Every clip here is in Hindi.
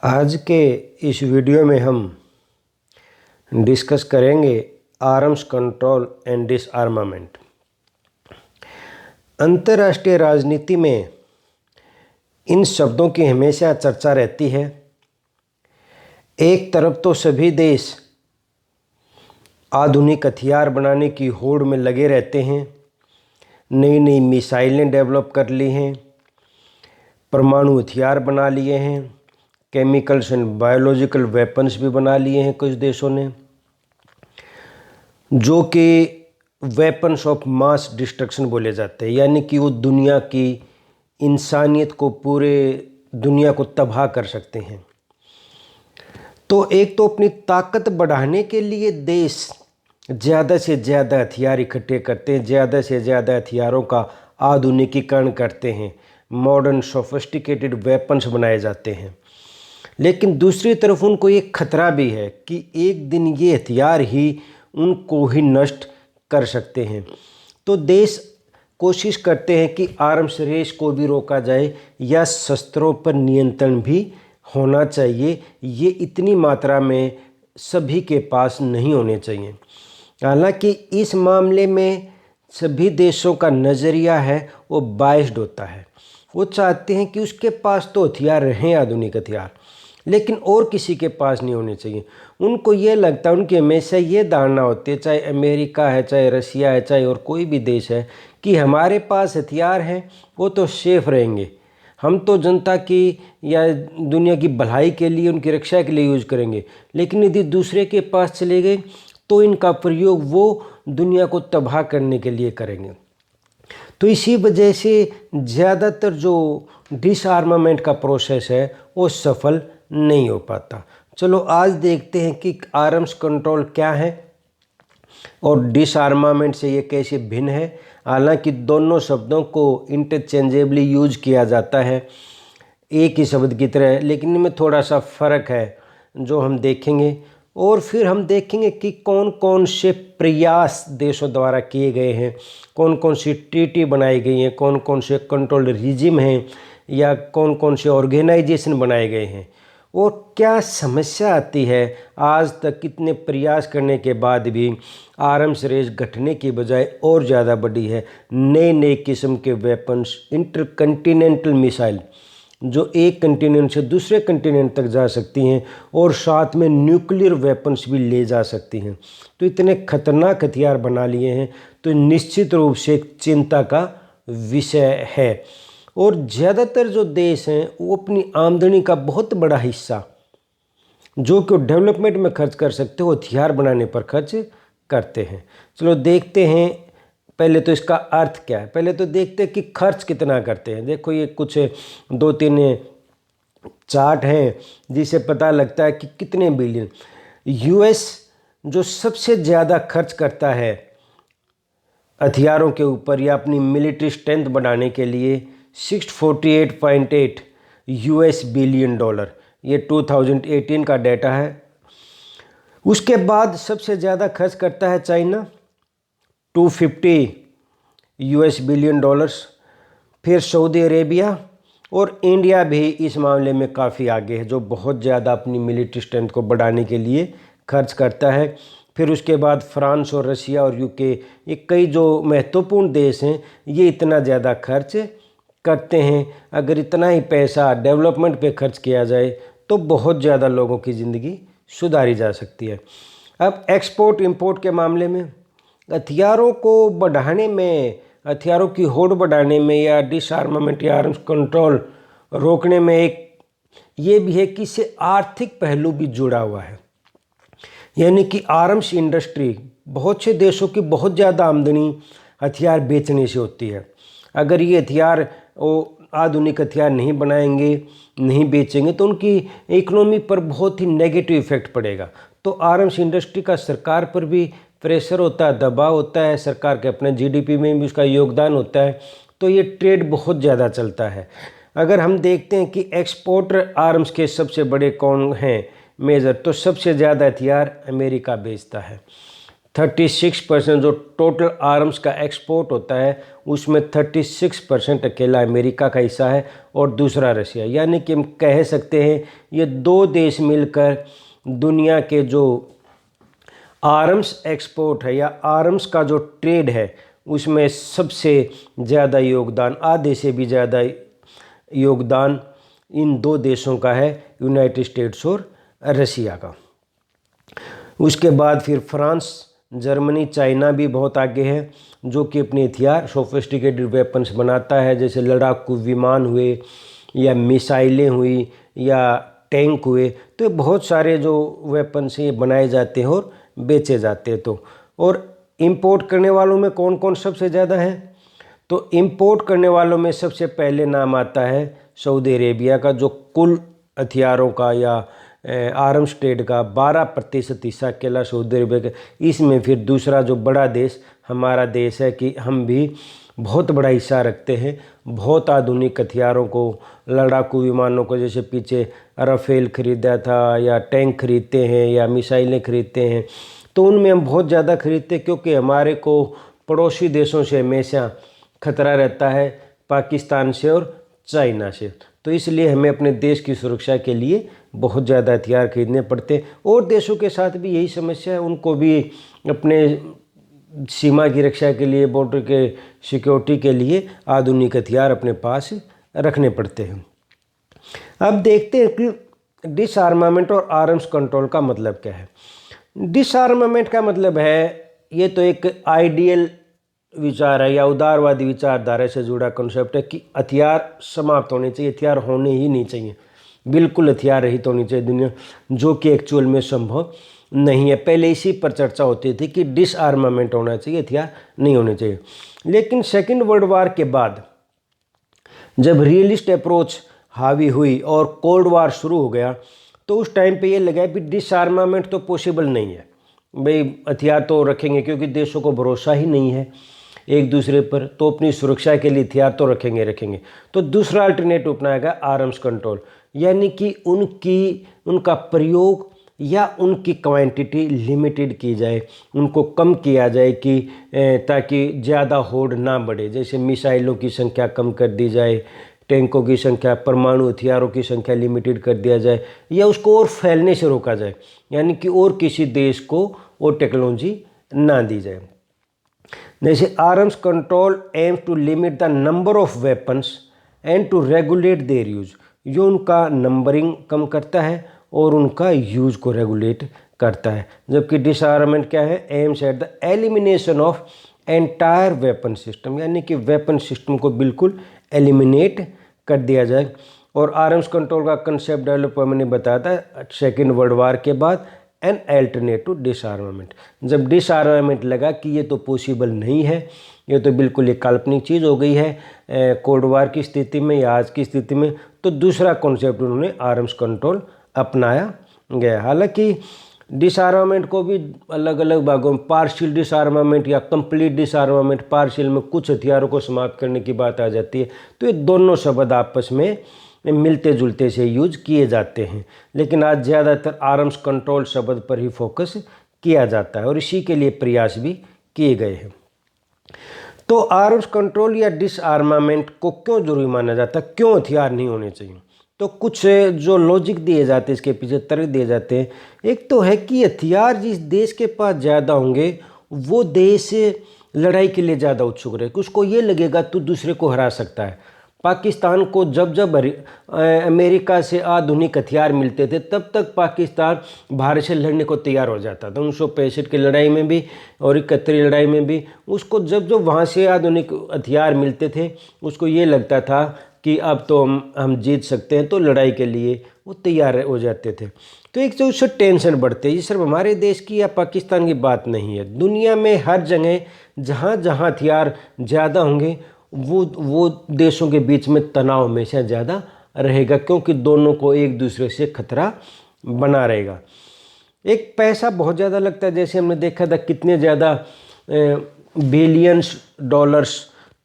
आज के इस वीडियो में हम डिस्कस करेंगे आर्म्स कंट्रोल एंड डिसआर्मामेंट। अंतर्राष्ट्रीय राजनीति में इन शब्दों की हमेशा चर्चा रहती है। एक तरफ तो सभी देश आधुनिक हथियार बनाने की होड़ में लगे रहते हैं, नई नई मिसाइलें डेवलप कर ली हैं, परमाणु हथियार बना लिए हैं, केमिकल्स एंड बायोलॉजिकल वेपन्स भी बना लिए हैं कुछ देशों ने, जो कि वेपन्स ऑफ मास डिस्ट्रक्शन बोले जाते हैं, यानी कि वो दुनिया की इंसानियत को, पूरे दुनिया को तबाह कर सकते हैं। तो एक तो अपनी ताकत बढ़ाने के लिए देश ज़्यादा से ज़्यादा हथियार इकट्ठे करते हैं, ज़्यादा से ज़्यादा हथियारों का आधुनिकीकरण करते हैं, मॉडर्न सोफिस्टिकेटेड वेपन्स बनाए जाते हैं। लेकिन दूसरी तरफ उनको एक खतरा भी है कि एक दिन ये हथियार ही उनको ही नष्ट कर सकते हैं। तो देश कोशिश करते हैं कि आर्म्स रेस को भी रोका जाए या शस्त्रों पर नियंत्रण भी होना चाहिए। ये इतनी मात्रा में सभी के पास नहीं होने चाहिए। हालांकि इस मामले में सभी देशों का नज़रिया है वो बायस्ड होता है। वो चाहते हैं कि उसके पास तो हथियार रहें, आधुनिक हथियार, लेकिन और किसी के पास नहीं होने चाहिए। उनको ये लगता है, उनकी हमेशा ये धारणा होती है, चाहे अमेरिका है, चाहे रसिया है, चाहे और कोई भी देश है, कि हमारे पास हथियार हैं वो तो सेफ रहेंगे, हम तो जनता की या दुनिया की भलाई के लिए, उनकी रक्षा के लिए यूज़ करेंगे। लेकिन यदि दूसरे के पास चले गए तो इनका प्रयोग वो दुनिया को तबाह करने के लिए करेंगे। तो इसी वजह से ज़्यादातर जो डिसआर्मामेंट का प्रोसेस है वो सफल नहीं हो पाता। चलो आज देखते हैं कि आर्म्स कंट्रोल क्या है और डिसआर्मामेंट से ये कैसे भिन्न है। हालांकि दोनों शब्दों को इंटरचेंजेबली यूज किया जाता है एक ही शब्द की तरह, लेकिन इनमें थोड़ा सा फ़र्क है जो हम देखेंगे। और फिर हम देखेंगे कि कौन कौन से प्रयास देशों द्वारा किए गए हैं, कौन कौन सी ट्रीटी बनाई गई हैं, कौन कौन से कंट्रोल रिजिम हैं या कौन कौन से ऑर्गेनाइजेशन बनाए गए हैं, और क्या समस्या आती है। आज तक कितने प्रयास करने के बाद भी आर्म्स रेस घटने की बजाय और ज़्यादा बढ़ी है। नए नए किस्म के वेपन्स, इंटरकंटिनेंटल मिसाइल जो एक कंटिनेंट से दूसरे कंटिनेंट तक जा सकती हैं और साथ में न्यूक्लियर वेपन्स भी ले जा सकती हैं। तो इतने खतरनाक हथियार बना लिए हैं, तो निश्चित रूप से एक चिंता का विषय है। और ज़्यादातर जो देश हैं वो अपनी आमदनी का बहुत बड़ा हिस्सा जो कि डेवलपमेंट में खर्च कर सकते हो, हथियार बनाने पर खर्च करते हैं। चलो देखते हैं पहले तो इसका अर्थ क्या है। पहले तो देखते हैं कि खर्च कितना करते हैं। देखो ये कुछ 2-3 चार्ट हैं जिससे पता लगता है कि कितने बिलियन। यूएस जो सबसे ज़्यादा खर्च करता है हथियारों के ऊपर या अपनी मिलिट्री स्ट्रेंथ बढ़ाने के लिए, 648.8 यूएस बिलियन डॉलर, ये 2018 का डाटा है। उसके बाद सबसे ज़्यादा खर्च करता है चाइना, 250 यूएस बिलियन डॉलर्स, फिर सऊदी अरेबिया, और इंडिया भी इस मामले में काफ़ी आगे है, जो बहुत ज़्यादा अपनी मिलिट्री स्ट्रेंथ को बढ़ाने के लिए खर्च करता है। फिर उसके बाद फ्रांस और रसिया और यूके, ये कई जो महत्वपूर्ण देश हैं, ये इतना ज़्यादा खर्च करते हैं। अगर इतना ही पैसा डेवलपमेंट पे खर्च किया जाए तो बहुत ज़्यादा लोगों की ज़िंदगी सुधारी जा सकती है। अब एक्सपोर्ट इंपोर्ट के मामले में हथियारों को बढ़ाने में, हथियारों की होड़ बढ़ाने में या डिसआर्मामेंट या आर्म्स कंट्रोल रोकने में एक ये भी है कि इससे आर्थिक पहलू भी जुड़ा हुआ है। यानी कि आर्म्स इंडस्ट्री, बहुत से देशों की बहुत ज़्यादा आमदनी हथियार बेचने से होती है। अगर ये हथियार वो आधुनिक हथियार नहीं बनाएंगे, नहीं बेचेंगे, तो उनकी इकोनॉमी पर बहुत ही नेगेटिव इफेक्ट पड़ेगा। तो आर्म्स इंडस्ट्री का सरकार पर भी प्रेशर होता है, दबाव होता है, सरकार के अपने जीडीपी में भी उसका योगदान होता है। तो ये ट्रेड बहुत ज़्यादा चलता है। अगर हम देखते हैं कि एक्सपोर्टर आर्म्स के सबसे बड़े कौन हैं मेजर, तो सबसे ज़्यादा हथियार अमेरिका बेचता है। 36% जो टोटल आर्म्स का एक्सपोर्ट होता है उसमें 36% अकेला अमेरिका का हिस्सा है और दूसरा रशिया। यानी कि हम कह सकते हैं ये दो देश मिलकर दुनिया के जो आर्म्स एक्सपोर्ट है या आर्म्स का जो ट्रेड है उसमें सबसे ज़्यादा योगदान, आधे से भी ज़्यादा योगदान इन दो देशों का है, यूनाइटेड स्टेट्स और रशिया का। उसके बाद फिर फ्रांस, जर्मनी, चाइना भी बहुत आगे है जो कि अपने हथियार सोफिस्टिकेटेड वेपन्स बनाता है, जैसे लड़ाकू विमान हुए या मिसाइलें हुई या टैंक हुए। तो बहुत सारे जो वेपन्स हैं बनाए जाते हैं और बेचे जाते हैं। तो और इंपोर्ट करने वालों में कौन कौन सबसे ज़्यादा है? तो इंपोर्ट करने वालों में सबसे पहले नाम आता है सऊदी अरेबिया का, जो कुल हथियारों का या आर्म्स ट्रेड का 12% हिस्सा अकेला सऊदी अरेबिया का। इसमें फिर दूसरा जो बड़ा देश हमारा देश है कि हम भी बहुत बड़ा हिस्सा रखते हैं। बहुत आधुनिक हथियारों को, लड़ाकू विमानों को, जैसे पीछे राफेल खरीदा था या टैंक खरीदते हैं या मिसाइलें खरीदते हैं, तो उनमें हम बहुत ज़्यादा खरीदते हैं क्योंकि हमारे को पड़ोसी देशों से हमेशा खतरा रहता है, पाकिस्तान से और चाइना से। तो इसलिए हमें अपने देश की सुरक्षा के लिए बहुत ज़्यादा हथियार खरीदने पड़ते हैं। और देशों के साथ भी यही समस्या है, उनको भी अपने सीमा की रक्षा के लिए, बॉर्डर के सिक्योरिटी के लिए आधुनिक हथियार अपने पास रखने पड़ते हैं। अब देखते हैं कि डिसआर्मामेंट और आर्म्स कंट्रोल का मतलब क्या है। डिसआर्मामेंट का मतलब है, ये तो एक आइडियल विचार है या उदारवादी विचारधारा से जुड़ा कॉन्सेप्ट है कि हथियार समाप्त होने चाहिए, हथियार होने ही नहीं चाहिए, बिल्कुल हथियार रहित होनी चाहिए दुनिया, जो कि एक्चुअल में संभव नहीं है। पहले इसी पर चर्चा होती थी कि डिसआर्मामेंट होना चाहिए, हथियार नहीं होने चाहिए। लेकिन सेकेंड वर्ल्ड वार के बाद जब रियलिस्ट अप्रोच हावी हुई और कोल्ड वार शुरू हो गया, तो उस टाइम पे ये लगा कि डिसआर्मामेंट तो पॉसिबल नहीं है। भाई हथियार तो रखेंगे क्योंकि देशों को भरोसा ही नहीं है एक दूसरे पर, तो अपनी सुरक्षा के लिए हथियार तो रखेंगे। तो दूसरा अल्टरनेटिव अपनाया गया आर्म्स कंट्रोल, यानी कि उनका प्रयोग या उनकी क्वांटिटी लिमिटेड की जाए, उनको कम किया जाए कि ताकि ज़्यादा होड़ ना बढ़े। जैसे मिसाइलों की संख्या कम कर दी जाए, टैंकों की संख्या, परमाणु हथियारों की संख्या लिमिटेड कर दिया जाए, या उसको और फैलने से रोका जाए, यानी कि और किसी देश को वो टेक्नोलॉजी ना दी जाए। जैसे arms control aims to limit the number of weapons and to regulate their use, जो उनका नंबरिंग कम करता है और उनका यूज को रेगुलेट करता है। जबकि डिसआर्मामेंट क्या है? Aims at the elimination of entire weapon system, यानी कि वेपन सिस्टम को बिल्कुल एलिमिनेट कर दिया जाए। और आर्म्स कंट्रोल का कंसेप्ट डेवलप हुआ, मैंने बताया था, सेकेंड वर्ल्ड वार के बाद, एन अल्टरनेट टू डिसआर्मामेंट। जब डिसआर्मामेंट लगा कि ये तो पॉसिबल नहीं है, ये तो बिल्कुल एक काल्पनिक चीज़ हो गई है कोल्ड वार की स्थिति में या आज की स्थिति में, तो दूसरा कॉन्सेप्ट उन्होंने आर्म्स कंट्रोल अपनाया गया। हालांकि डिसआर्मामेंट को भी अलग अलग भागों में, पार्शियल डिसआर्मामेंट या कंप्लीट डिसआर्मामेंट, पार्शियल में कुछ हथियारों को समाप्त करने की बात आ जाती है, तो ये दोनों शब्द आपस में मिलते जुलते से यूज किए जाते हैं। लेकिन आज ज़्यादातर आर्म्स कंट्रोल शब्द पर ही फोकस किया जाता है और इसी के लिए प्रयास भी किए गए हैं। तो आर्म्स कंट्रोल या डिसआर्मामेंट को क्यों जरूरी माना जाता है, क्यों हथियार नहीं होने चाहिए? तो कुछ जो लॉजिक दिए जाते हैं, इसके पीछे तर्क दिए जाते हैं। एक तो है कि हथियार जिस देश के पास ज़्यादा होंगे वो देश लड़ाई के लिए ज़्यादा उत्सुक रहेगा, उसको ये लगेगा तो दूसरे को हरा सकता है। पाकिस्तान को जब जब अमेरिका से आधुनिक हथियार मिलते थे तब तक पाकिस्तान भारत से लड़ने को तैयार हो जाता था। 1965 की लड़ाई में भी और 71 लड़ाई में भी उसको जब जब वहाँ से आधुनिक हथियार मिलते थे उसको ये लगता था कि अब तो हम जीत सकते हैं, तो लड़ाई के लिए वो तैयार हो जाते थे। तो एक तो उससे टेंशन बढ़ते है। ये सिर्फ हमारे देश की या पाकिस्तान की बात नहीं है, दुनिया में हर जगह जहाँ जहाँ हथियार ज़्यादा होंगे वो देशों के बीच में तनाव हमेशा ज़्यादा रहेगा, क्योंकि दोनों को एक दूसरे से खतरा बना रहेगा। एक पैसा बहुत ज़्यादा लगता है, जैसे हमने देखा था कितने ज़्यादा बिलियंस डॉलर्स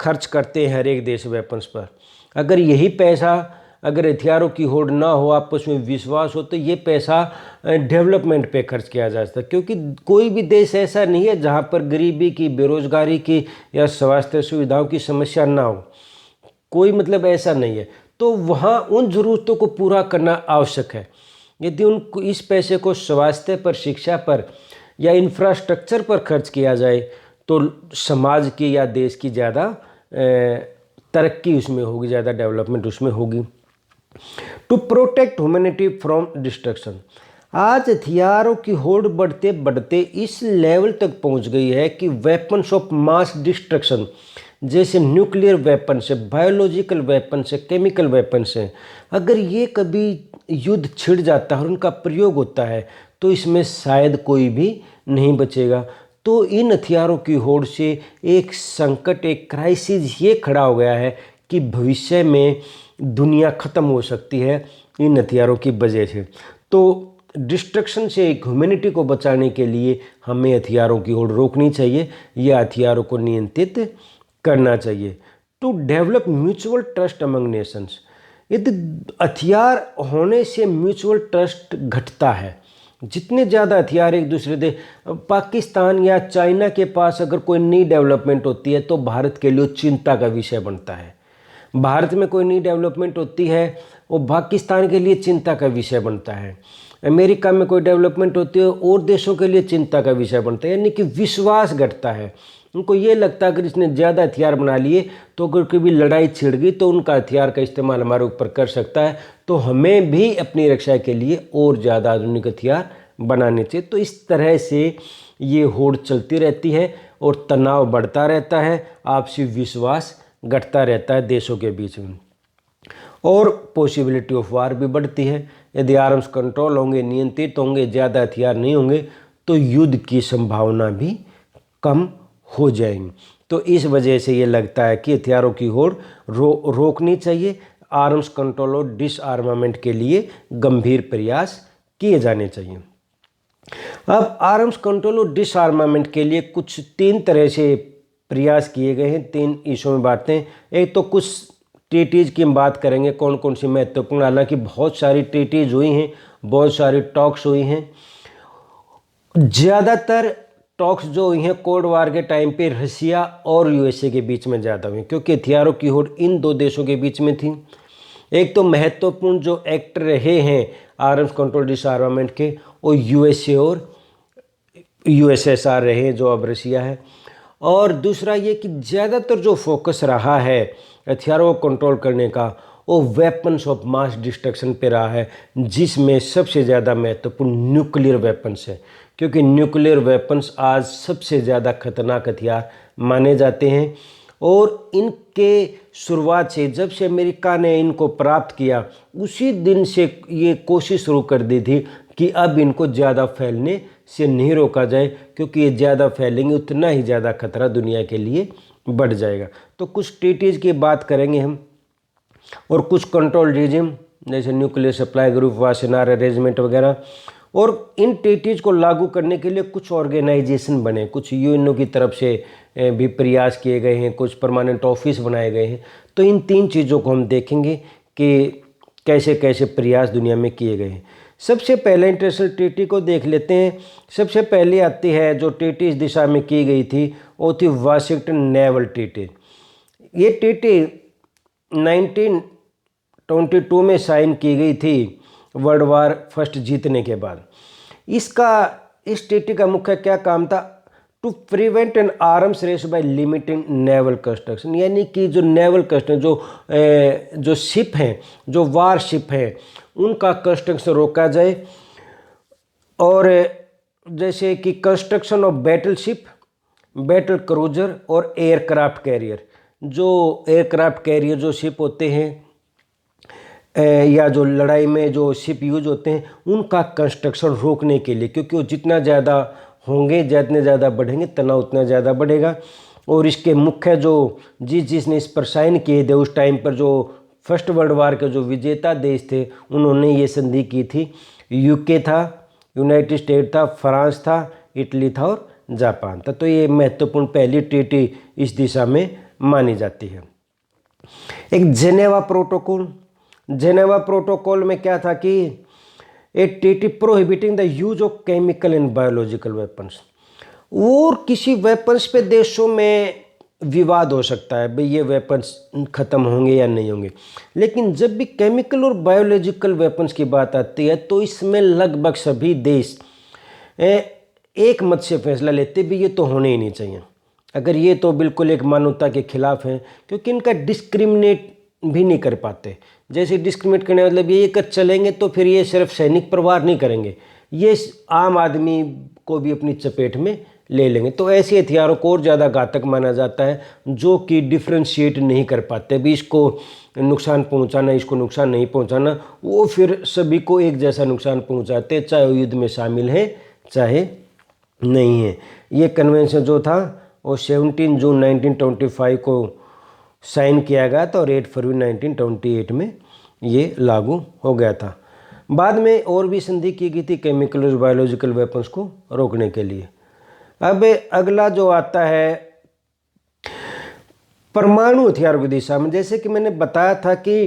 खर्च करते हैं हर एक देश वेपन्स पर। अगर यही पैसा अगर हथियारों की होड़ ना हो, आपस में विश्वास हो, तो ये पैसा डेवलपमेंट पे खर्च किया जा सकता है। क्योंकि कोई भी देश ऐसा नहीं है जहाँ पर गरीबी की, बेरोजगारी की या स्वास्थ्य सुविधाओं की समस्या ना हो। कोई मतलब ऐसा नहीं है। तो वहाँ उन ज़रूरतों को पूरा करना आवश्यक है। यदि उनको इस पैसे को स्वास्थ्य पर, शिक्षा पर या इंफ्रास्ट्रक्चर पर खर्च किया जाए तो समाज की या देश की ज़्यादा तरक्की उसमें होगी, ज़्यादा डेवलपमेंट उसमें होगी। To protect humanity from destruction. आज हथियारों की होड़ बढ़ते बढ़ते इस लेवल तक पहुंच गई है कि वेपन्स ऑफ मास डिस्ट्रक्शन, जैसे न्यूक्लियर वेपन्स है, बायोलॉजिकल वेपन्स है, केमिकल वेपन्स हैं, अगर ये कभी युद्ध छिड़ जाता है और उनका प्रयोग होता है तो इसमें शायद कोई भी नहीं बचेगा। तो इन हथियारों की होड़ से एक संकट, एक क्राइसिस ये खड़ा हो गया है कि भविष्य में दुनिया ख़त्म हो सकती है इन हथियारों की वजह से। तो डिस्ट्रक्शन से एक ह्यूमैनिटी को बचाने के लिए हमें हथियारों की होड़ रोकनी चाहिए या हथियारों को नियंत्रित करना चाहिए। To develop mutual trust among nations. यदि हथियार होने से म्यूचुअल ट्रस्ट घटता है, जितने ज़्यादा हथियार एक दूसरे दे, पाकिस्तान या चाइना के पास अगर कोई नई डेवलपमेंट होती है तो भारत के लिए चिंता का विषय बनता है। भारत में कोई नई डेवलपमेंट होती है वो पाकिस्तान के लिए चिंता का विषय बनता है। अमेरिका में कोई डेवलपमेंट होती है और देशों के लिए चिंता का विषय बनता है। यानी कि विश्वास घटता है। उनको ये लगता है अगर इसने ज़्यादा हथियार बना लिए तो अगर कभी लड़ाई छिड़ गई तो उनका हथियार का इस्तेमाल हमारे ऊपर कर सकता है, तो हमें भी अपनी रक्षा के लिए और ज़्यादा आधुनिक हथियार बनाने चाहिए। तो इस तरह से ये होड़ चलती रहती है और तनाव बढ़ता रहता है, आपसी विश्वास घटता रहता है देशों के बीच में, और पॉसिबिलिटी ऑफ वार भी बढ़ती है। यदि आर्म्स कंट्रोल होंगे, नियंत्रित होंगे, ज़्यादा हथियार नहीं होंगे तो युद्ध की संभावना भी कम हो जाएंगी। तो इस वजह से ये लगता है कि हथियारों की होड़ रोकनी चाहिए। आर्म्स कंट्रोल और डिसआर्मामेंट के लिए गंभीर प्रयास किए जाने चाहिए। अब आर्म्स कंट्रोल और डिसआर्मामेंट के लिए कुछ 3 तरह से प्रयास किए गए हैं, 3 इशू में बांटते हैं। एक तो कुछ ट्रीटीज़ की हम बात करेंगे, कौन कौन सी महत्वपूर्ण, हालांकि बहुत सारी ट्रीटीज़ हुई हैं, बहुत सारी टॉक्स हुई हैं। ज़्यादातर टॉक्स जो हुई हैं कोल्ड वार के टाइम पे रशिया और यूएसए के बीच में ज़्यादा हुई, क्योंकि हथियारों की होड़ इन 2 देशों के बीच में थी। एक तो महत्वपूर्ण जो एक्टर रहे हैं आर्म्स कंट्रोल डिसआर्मामेंट के, वो यूएसए और यूएसएसआर रहे हैं, जो अब रशिया है। और दूसरा ये कि ज़्यादातर जो फोकस रहा है हथियारों को कंट्रोल करने का वो वेपन्स ऑफ मास डिस्ट्रक्शन पे रहा है, जिसमें सबसे ज़्यादा महत्वपूर्ण न्यूक्लियर वेपन्स है, क्योंकि न्यूक्लियर वेपन्स आज सबसे ज़्यादा खतरनाक हथियार माने जाते हैं। और इनके शुरुआत से, जब से अमेरिका ने इनको प्राप्त किया, उसी दिन से ये कोशिश शुरू कर दी थी कि अब इनको ज़्यादा फैलने से नहीं रोका जाए, क्योंकि ये ज़्यादा फैलेंगे उतना ही ज़्यादा खतरा दुनिया के लिए बढ़ जाएगा। तो कुछ ट्रीटीज़ की बात करेंगे हम, और कुछ कंट्रोल रिजिम जैसे nuclear supply group, Wassenaar arrangement वगैरह। और इन ट्रीटीज़ को लागू करने के लिए कुछ ऑर्गेनाइजेशन बने, कुछ यूएनओ की तरफ से भी प्रयास किए गए हैं, कुछ परमानेंट ऑफिस बनाए गए हैं। तो इन 3 चीज़ों को हम देखेंगे कि कैसे कैसे प्रयास दुनिया में किए गए हैं। सबसे पहले इंटरनेशनल ट्रीटी को देख लेते हैं। सबसे पहले आती है जो ट्रीटी इस दिशा में की गई थी, वो थी वाशिंगटन नेवल ट्रीटी। ये ट्रीटी 1922 में साइन की गई थी वर्ल्ड वार फर्स्ट जीतने के बाद। इस ट्रीटी का मुख्य क्या काम था? To prevent an arms race by limiting naval construction, यानी कि जो नेवल कंस्ट्रक्शन, जो शिप हैं, जो वार शिप हैं, उनका कंस्ट्रक्शन रोका जाए। और जैसे कि construction of battle ship, battle cruiser और एयरक्राफ्ट कैरियर, जो एयरक्राफ्ट कैरियर जो शिप होते हैं या जो लड़ाई में जो शिप यूज होते हैं, उनका कंस्ट्रक्शन रोकने के लिए, क्योंकि वो जितना ज़्यादा होंगे, जितने ज़्यादा बढ़ेंगे, तनाव उतना ज़्यादा बढ़ेगा। और इसके मुख्य जो जिसने इस पर साइन किए थे उस टाइम पर, जो फर्स्ट वर्ल्ड वार के जो विजेता देश थे, उन्होंने ये संधि की थी। यूके था, यूनाइटेड स्टेट था, फ्रांस था, इटली था और जापान था। तो ये महत्वपूर्ण पहली ट्रीटी इस दिशा में मानी जाती है। एक जेनेवा प्रोटोकॉल, जेनेवा प्रोटोकॉल में क्या था कि a treaty prohibiting the use of chemical and biological weapons, और किसी वेपन्स पे देशों में विवाद हो सकता है भाई ये वेपन्स ख़त्म होंगे या नहीं होंगे, लेकिन जब भी केमिकल और बायोलॉजिकल वेपन्स की बात आती है तो इसमें लगभग सभी देश एक मत से फैसला लेते भी ये तो होने ही नहीं चाहिए। अगर ये तो बिल्कुल एक मानवता के खिलाफ है, क्योंकि इनका डिस्क्रिमिनेट भी नहीं कर पाते। जैसे डिस्क्रिमिनेट करने मतलब ये कर चलेंगे तो फिर ये सिर्फ सैनिक प्रवार नहीं करेंगे, ये आम आदमी को भी अपनी चपेट में ले लेंगे। तो ऐसे हथियारों को और ज़्यादा घातक माना जाता है जो कि डिफ्रेंशिएट नहीं कर पाते भी इसको नुकसान पहुंचाना, इसको नुकसान नहीं पहुंचाना, वो फिर सभी को एक जैसा नुकसान पहुंचाते, चाहे वो युद्ध में शामिल है चाहे नहीं है। ये कन्वेंशन जो था वो 17 जून 1925 को साइन किया गया था और 8 फरवरी 1928 में ये लागू हो गया था। बाद में और भी संधि की गई थी केमिकल और बायोलॉजिकल वेपन्स को रोकने के लिए। अब अगला जो आता है परमाणु हथियारों की दिशा में, जैसे कि मैंने बताया था कि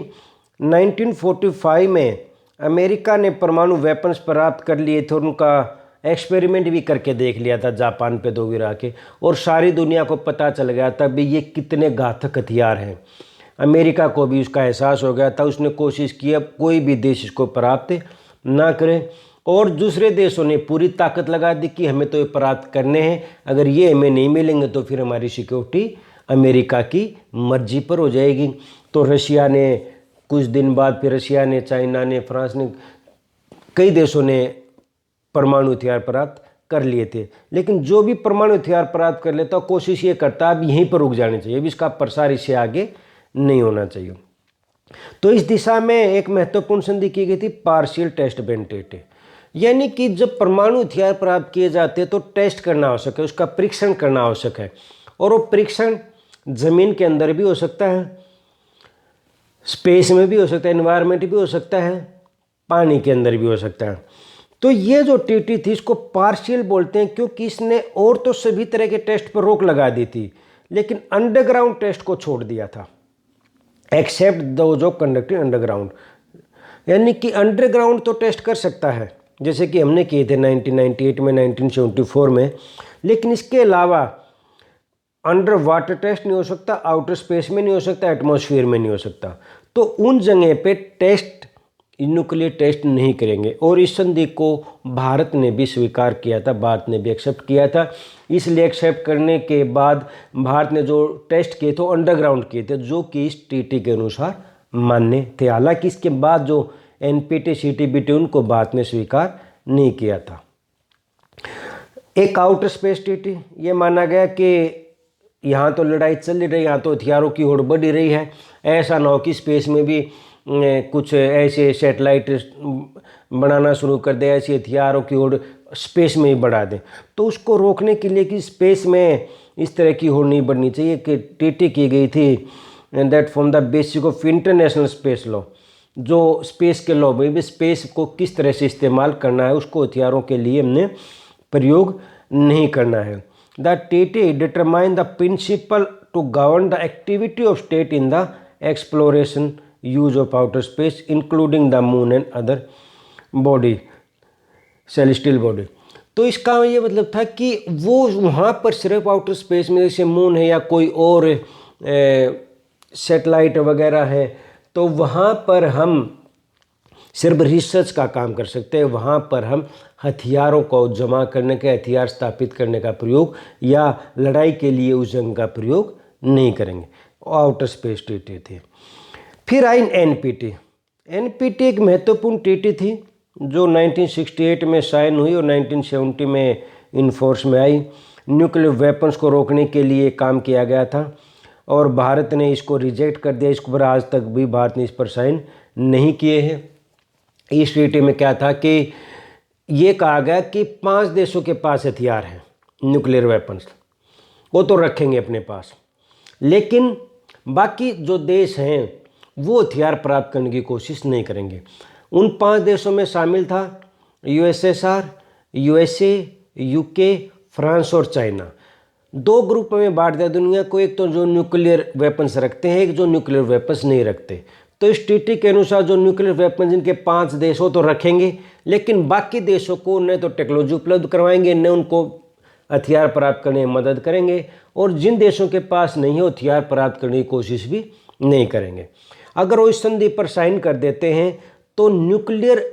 1945 में अमेरिका ने परमाणु वेपन्स प्राप्त कर लिए थे और उनका एक्सपेरिमेंट भी करके देख लिया था जापान पे 2 गिरा के, और सारी दुनिया को पता चल गया था भी ये कितने घातक हथियार हैं। अमेरिका को भी उसका एहसास हो गया था, उसने कोशिश की अब कोई भी देश इसको प्राप्त ना करे, और दूसरे देशों ने पूरी ताकत लगा दी कि हमें तो ये प्राप्त करने हैं, अगर ये हमें नहीं मिलेंगे तो फिर हमारी सिक्योरिटी अमेरिका की मर्जी पर हो जाएगी। तो रशिया ने कुछ दिन बाद, फिर रशिया ने, चाइना ने, फ्रांस ने, कई देशों ने परमाणु हथियार प्राप्त कर लिए थे। लेकिन जो भी परमाणु हथियार प्राप्त कर लेता कोशिश ये करता अब यहीं पर रुक जाने चाहिए, अब इसका प्रसार इससे आगे नहीं होना चाहिए। तो इस दिशा में एक महत्वपूर्ण संधि की गई थी पार्शियल टेस्ट बैन ट्रीटी, यानी कि जब परमाणु हथियार प्राप्त किए जाते हैं तो टेस्ट करना आवश्यक है, उसका परीक्षण करना आवश्यक है, और वो परीक्षण जमीन के अंदर भी हो सकता है, स्पेस में भी हो सकता है, एनवायरनमेंट भी हो सकता है, पानी के अंदर भी हो सकता है। तो ये जो ट्रीटी थी इसको पार्शियल बोलते हैं क्योंकि इसने और तो सभी तरह के टेस्ट पर रोक लगा दी थी, लेकिन अंडरग्राउंड टेस्ट को छोड़ दिया था, except those of conducted underground. यानी कि अंडरग्राउंड तो टेस्ट कर सकता है जैसे कि हमने किए थे 1998 में, 1974 में, लेकिन इसके अलावा अंडर वाटर टेस्ट नहीं हो सकता, आउटर स्पेस में नहीं हो सकता, एटमॉस्फेयर में नहीं हो सकता। तो उन जगह पे टेस्ट, न्यूक्लियर टेस्ट नहीं करेंगे, और इस संधि को भारत ने भी स्वीकार किया था, भारत ने भी एक्सेप्ट किया था। इसलिए एक्सेप्ट करने के बाद भारत ने जो टेस्ट किए थे अंडरग्राउंड किए थे, जो कि इस ट्रीटी के अनुसार मान्य थे। हालांकि इसके बाद जो एनपीटी सीटीबीटी उनको भारत ने स्वीकार नहीं किया था। एक आउटर स्पेस ट्रीटी, ये माना गया कि यहाँ तो लड़ाई चल रही, यहाँ तो हथियारों की होड़ बढ़ रही है, ऐसा ना हो कि स्पेस में भी कुछ ऐसे सैटेलाइट बनाना शुरू कर दे, ऐसे हथियारों की होड़ स्पेस में ही बढ़ा दें। तो उसको रोकने के लिए कि स्पेस में इस तरह की होड़ नहीं बढ़नी चाहिए, कि ट्रीटी की गई थी that form the basic of international space law, जो स्पेस के लॉ में भी स्पेस को किस तरह से इस्तेमाल करना है उसको हथियारों के लिए हमने प्रयोग नहीं करना है। The treaty determine the principle to govern the activity of state in the exploration use of outer space including the moon and other body, celestial body. तो इसका ये मतलब था कि वो वहाँ पर सिर्फ आउटर स्पेस में जैसे मून है या कोई और सैटेलाइट वगैरह है, तो वहाँ पर हम सिर्फ रिसर्च का काम कर सकते हैं, वहाँ पर हम हथियारों को जमा करने के, हथियार स्थापित करने का प्रयोग या लड़ाई के लिए उस जंग का प्रयोग नहीं करेंगे। आउटर स्पेस ट्रीटी थी। फिर आई एनपीटी। एनपीटी एक महत्वपूर्ण ट्रीटी थी जो 1968 में साइन हुई और 1970 में इन्फोर्स में आई। न्यूक्लियर वेपन्स को रोकने के लिए काम किया गया था और भारत ने इसको रिजेक्ट कर दिया। इसको पर आज तक भी भारत ने इस पर साइन नहीं किए हैं। इस ट्रीटी में क्या था कि ये कहा गया कि 5 देशों के पास हथियार हैं न्यूक्लियर वेपन्स, वो तो रखेंगे अपने पास, लेकिन बाकी जो देश हैं वो हथियार प्राप्त करने की कोशिश नहीं करेंगे। उन 5 देशों में शामिल था यूएसएसआर, यूएसए, यूके, फ्रांस और चाइना। 2 ग्रुप में बांट दिया दुनिया को, एक तो जो न्यूक्लियर वेपन्स रखते हैं, एक जो न्यूक्लियर वेपन्स नहीं रखते। तो इस टीटी के अनुसार जो न्यूक्लियर वेपन जिनके 5 देश हो तो रखेंगे, लेकिन बाकी देशों को न तो टेक्नोलॉजी उपलब्ध करवाएंगे, न उनको हथियार प्राप्त करने में मदद करेंगे, और जिन देशों के पास नहीं हो हथियार प्राप्त करने की कोशिश भी नहीं करेंगे। अगर वो इस संधि पर साइन कर देते हैं तो न्यूक्लियर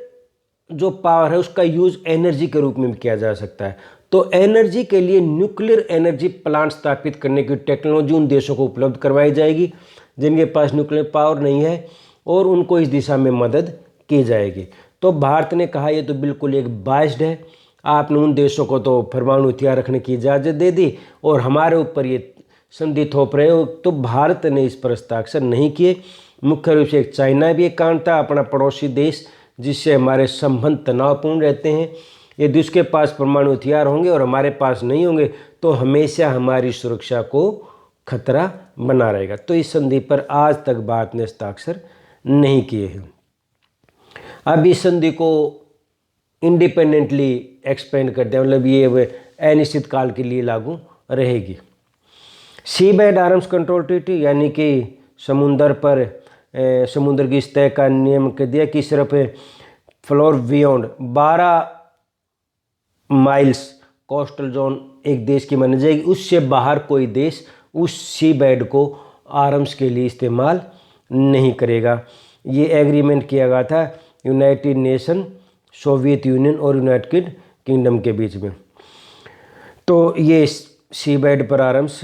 जो पावर है उसका यूज़ एनर्जी के रूप में भी किया जा सकता है। तो एनर्जी के लिए न्यूक्लियर एनर्जी प्लांट स्थापित करने की टेक्नोलॉजी उन देशों को उपलब्ध करवाई जाएगी जिनके पास न्यूक्लियर पावर नहीं है, और उनको इस दिशा में मदद की जाएगी। तो भारत ने कहा ये तो बिल्कुल एक बाइस्ड है, आपने उन देशों को तो परमाणु हथियार रखने की इजाज़त दे दी और हमारे ऊपर ये संधि थोप रहे हो। तो भारत ने इस पर हस्ताक्षर नहीं किए। मुख्य रूप से चाइना भी एक कारण था, अपना पड़ोसी देश जिससे हमारे संबंध तनावपूर्ण रहते हैं। यदि उसके पास परमाणु हथियार होंगे और हमारे पास नहीं होंगे तो हमेशा हमारी सुरक्षा को खतरा बना रहेगा। तो इस संधि पर आज तक भारत ने हस्ताक्षर नहीं किए हैं। अब इस संधि को इंडिपेंडेंटली एक्सपेंड कर दिया, मतलब ये अनिश्चित काल के लिए लागू रहेगी। सी बेड आर्म्स कंट्रोल ट्रीटी, यानी कि समुंदर पर समुद्र की सतह का नियम कर दिया कि सिर्फ floor beyond 12 miles coastal zone एक देश की मानी जाएगी, उससे बाहर कोई देश उस सी बेड को आर्म्स के लिए इस्तेमाल नहीं करेगा। ये एग्रीमेंट किया गया था यूनाइटेड नेशन, सोवियत यूनियन और यूनाइटेड किंगडम के बीच में। तो ये सी बेड पर आर्म्स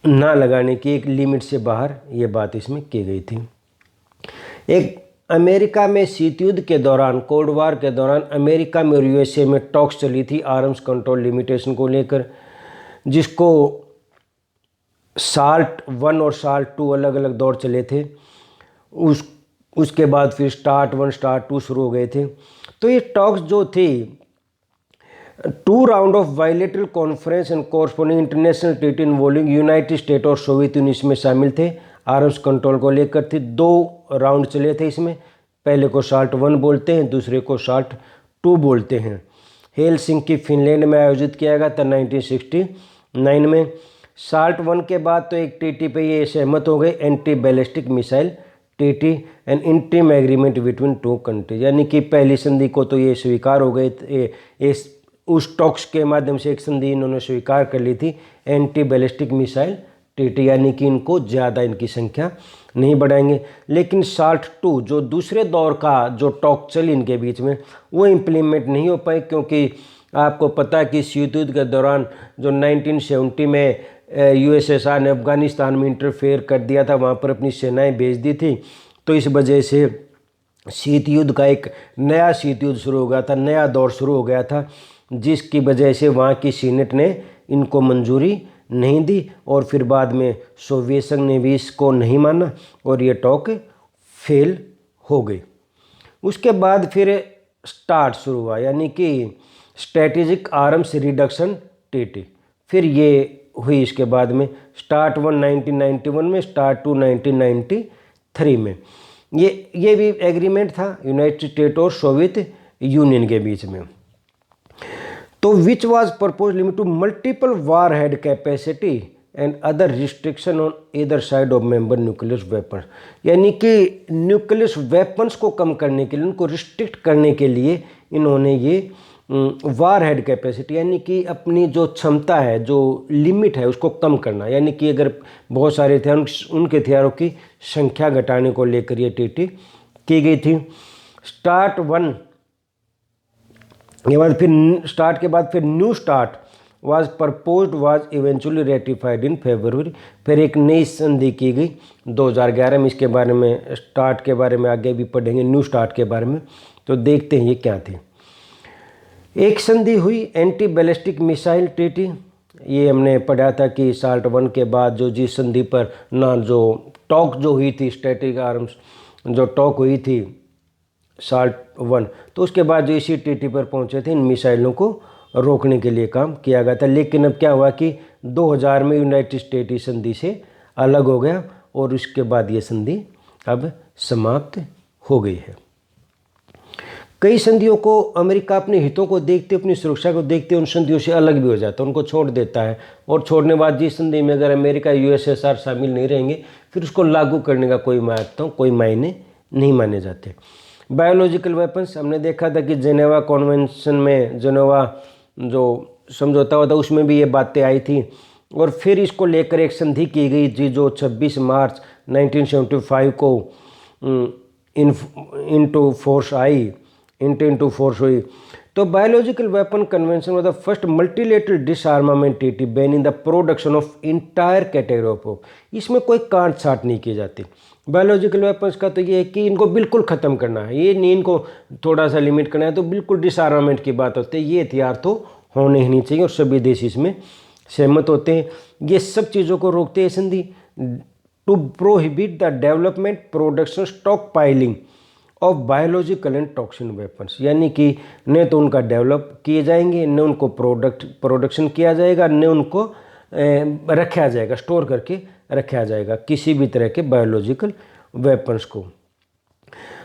ना लगाने की एक लिमिट से बाहर ये बात इसमें की गई थी। एक अमेरिका में शीत युद्ध के दौरान, कोल्ड वार के दौरान अमेरिका में और यूएसए में टॉक्स चली थी आर्म्स कंट्रोल लिमिटेशन को लेकर, जिसको साल्ट 1 और साल्ट 2 अलग अलग दौर चले थे। उसके बाद फिर स्टार्ट 1 स्टार्ट 2 शुरू हो गए थे। तो ये टॉक्स जो थी 2 round of bilateral conference and corresponding international treaty involving United State और सोवियत यूनियन इसमें शामिल थे। आर्म्स कंट्रोल को लेकर थे, 2 राउंड चले थे इसमें। पहले को साल्ट 1 बोलते हैं, दूसरे को साल्ट 2 बोलते हैं। हेलसिंकी फिनलैंड में आयोजित किया गया था 1969 में। साल्ट 1 के बाद तो एक टीटी पे ये सहमत हो गए, anti ballistic missile TT and interim agreement between 2 countries, यानी कि पहली संधि को तो ये स्वीकार हो गए। उस टॉक्स के माध्यम से एक संधि इन्होंने स्वीकार कर ली थी, एंटी बैलिस्टिक मिसाइल टीटी, यानी कि इनको ज़्यादा इनकी संख्या नहीं बढ़ाएंगे। लेकिन साल्ट 2 जो दूसरे दौर का जो टॉक चली इनके बीच में, वो इम्प्लीमेंट नहीं हो पाई, क्योंकि आपको पता है कि शीत युद्ध के दौरान जो 1970 में यूएसएसआर ने अफगानिस्तान में इंटरफेयर कर दिया था, वहाँ पर अपनी सेनाएं भेज दी थी। तो इस वजह से शीत युद्ध का एक नया शीत युद्ध शुरू हो गया था, नया दौर शुरू हो गया था, जिसकी वजह से वहाँ की सीनेट ने इनको मंजूरी नहीं दी और फिर बाद में सोवियत संघ ने भी इसको नहीं माना और ये टॉक फेल हो गई। उसके बाद फिर स्टार्ट शुरू हुआ, यानी कि स्ट्रेटेजिक आर्म्स रिडक्शन टीटी। फिर ये हुई इसके बाद में स्टार्ट 1 1991 में, स्टार्ट 2 1993 में। ये भी एग्रीमेंट था यूनाइटेड स्टेट और सोवियत यूनियन के बीच में। तो which was propose limit to multiple war head capacity and other restriction on either side of member nuclear weapon, यानी कि न्यूक्लियर वेपन्स को कम करने के लिए, उनको रिस्ट्रिक्ट करने के लिए इन्होंने ये वार हेड कैपेसिटी, यानी कि अपनी जो क्षमता है, जो लिमिट है, उसको कम करना, यानी कि अगर बहुत सारे थे उनके हथियारों की संख्या घटाने को लेकर ये टीटी की गई थी। स्टार्ट 1 के बाद फिर new start was proposed was eventually ratified in February. फिर एक नई संधि की गई 2011 में। इसके बारे में, स्टार्ट के बारे में आगे भी पढ़ेंगे, न्यू स्टार्ट के बारे में। तो देखते हैं ये क्या थी। एक संधि हुई एंटी बैलिस्टिक मिसाइल ट्रीटी। ये हमने पढ़ा था कि साल्ट 1 के बाद जो जिस संधि पर ना जो टॉक जो हुई थी, स्ट्रेटेजिक आर्म्स जो टॉक हुई थी साल्ट 1, तो उसके बाद जो इसी ट्रीटी पर पहुंचे थे, इन मिसाइलों को रोकने के लिए काम किया गया था। लेकिन अब क्या हुआ कि 2000 में यूनाइटेड स्टेट इस संधि से अलग हो गया और उसके बाद ये संधि अब समाप्त हो गई है। कई संधियों को अमेरिका अपने हितों को देखते, अपनी सुरक्षा को देखते उन संधियों से अलग भी हो जाता है, उनको छोड़ देता है। और छोड़ने बाद जिस संधि में अगर अमेरिका यूएसएसआर शामिल नहीं रहेंगे फिर उसको लागू करने का कोई मायने नहीं माने जाते। बायोलॉजिकल वेपन्स हमने देखा था कि जेनेवा कॉन्वेंशन में, जेनेवा जो समझौता हुआ था उसमें भी ये बातें आई थी। और फिर इसको लेकर एक संधि की गई थी जो 26 मार्च 1975 को इनटू फोर्स हुई। तो biological weapon convention was the first multilateral डिसआर्मामेंट treaty banning the production of entire category of. इसमें कोई काट छाट नहीं की जाती। बायोलॉजिकल वेपन्स का तो ये है कि इनको बिल्कुल ख़त्म करना है, ये नहीं इनको थोड़ा सा लिमिट करना है, तो बिल्कुल डिसआर्मामेंट की बात होती है। ये हथियार तो होने ही नहीं चाहिए और सभी देश इसमें सहमत होते हैं। ये सब चीज़ों को रोकते हैं संधि। To prohibit the development, production, stockpiling of biological and toxin weapons, यानी कि न तो उनका डेवलप किए जाएंगे, न उनको प्रोडक्शन किया जाएगा, न उनको रखा जाएगा, स्टोर करके रखा जाएगा किसी भी तरह के बायोलॉजिकल वेपन्स को।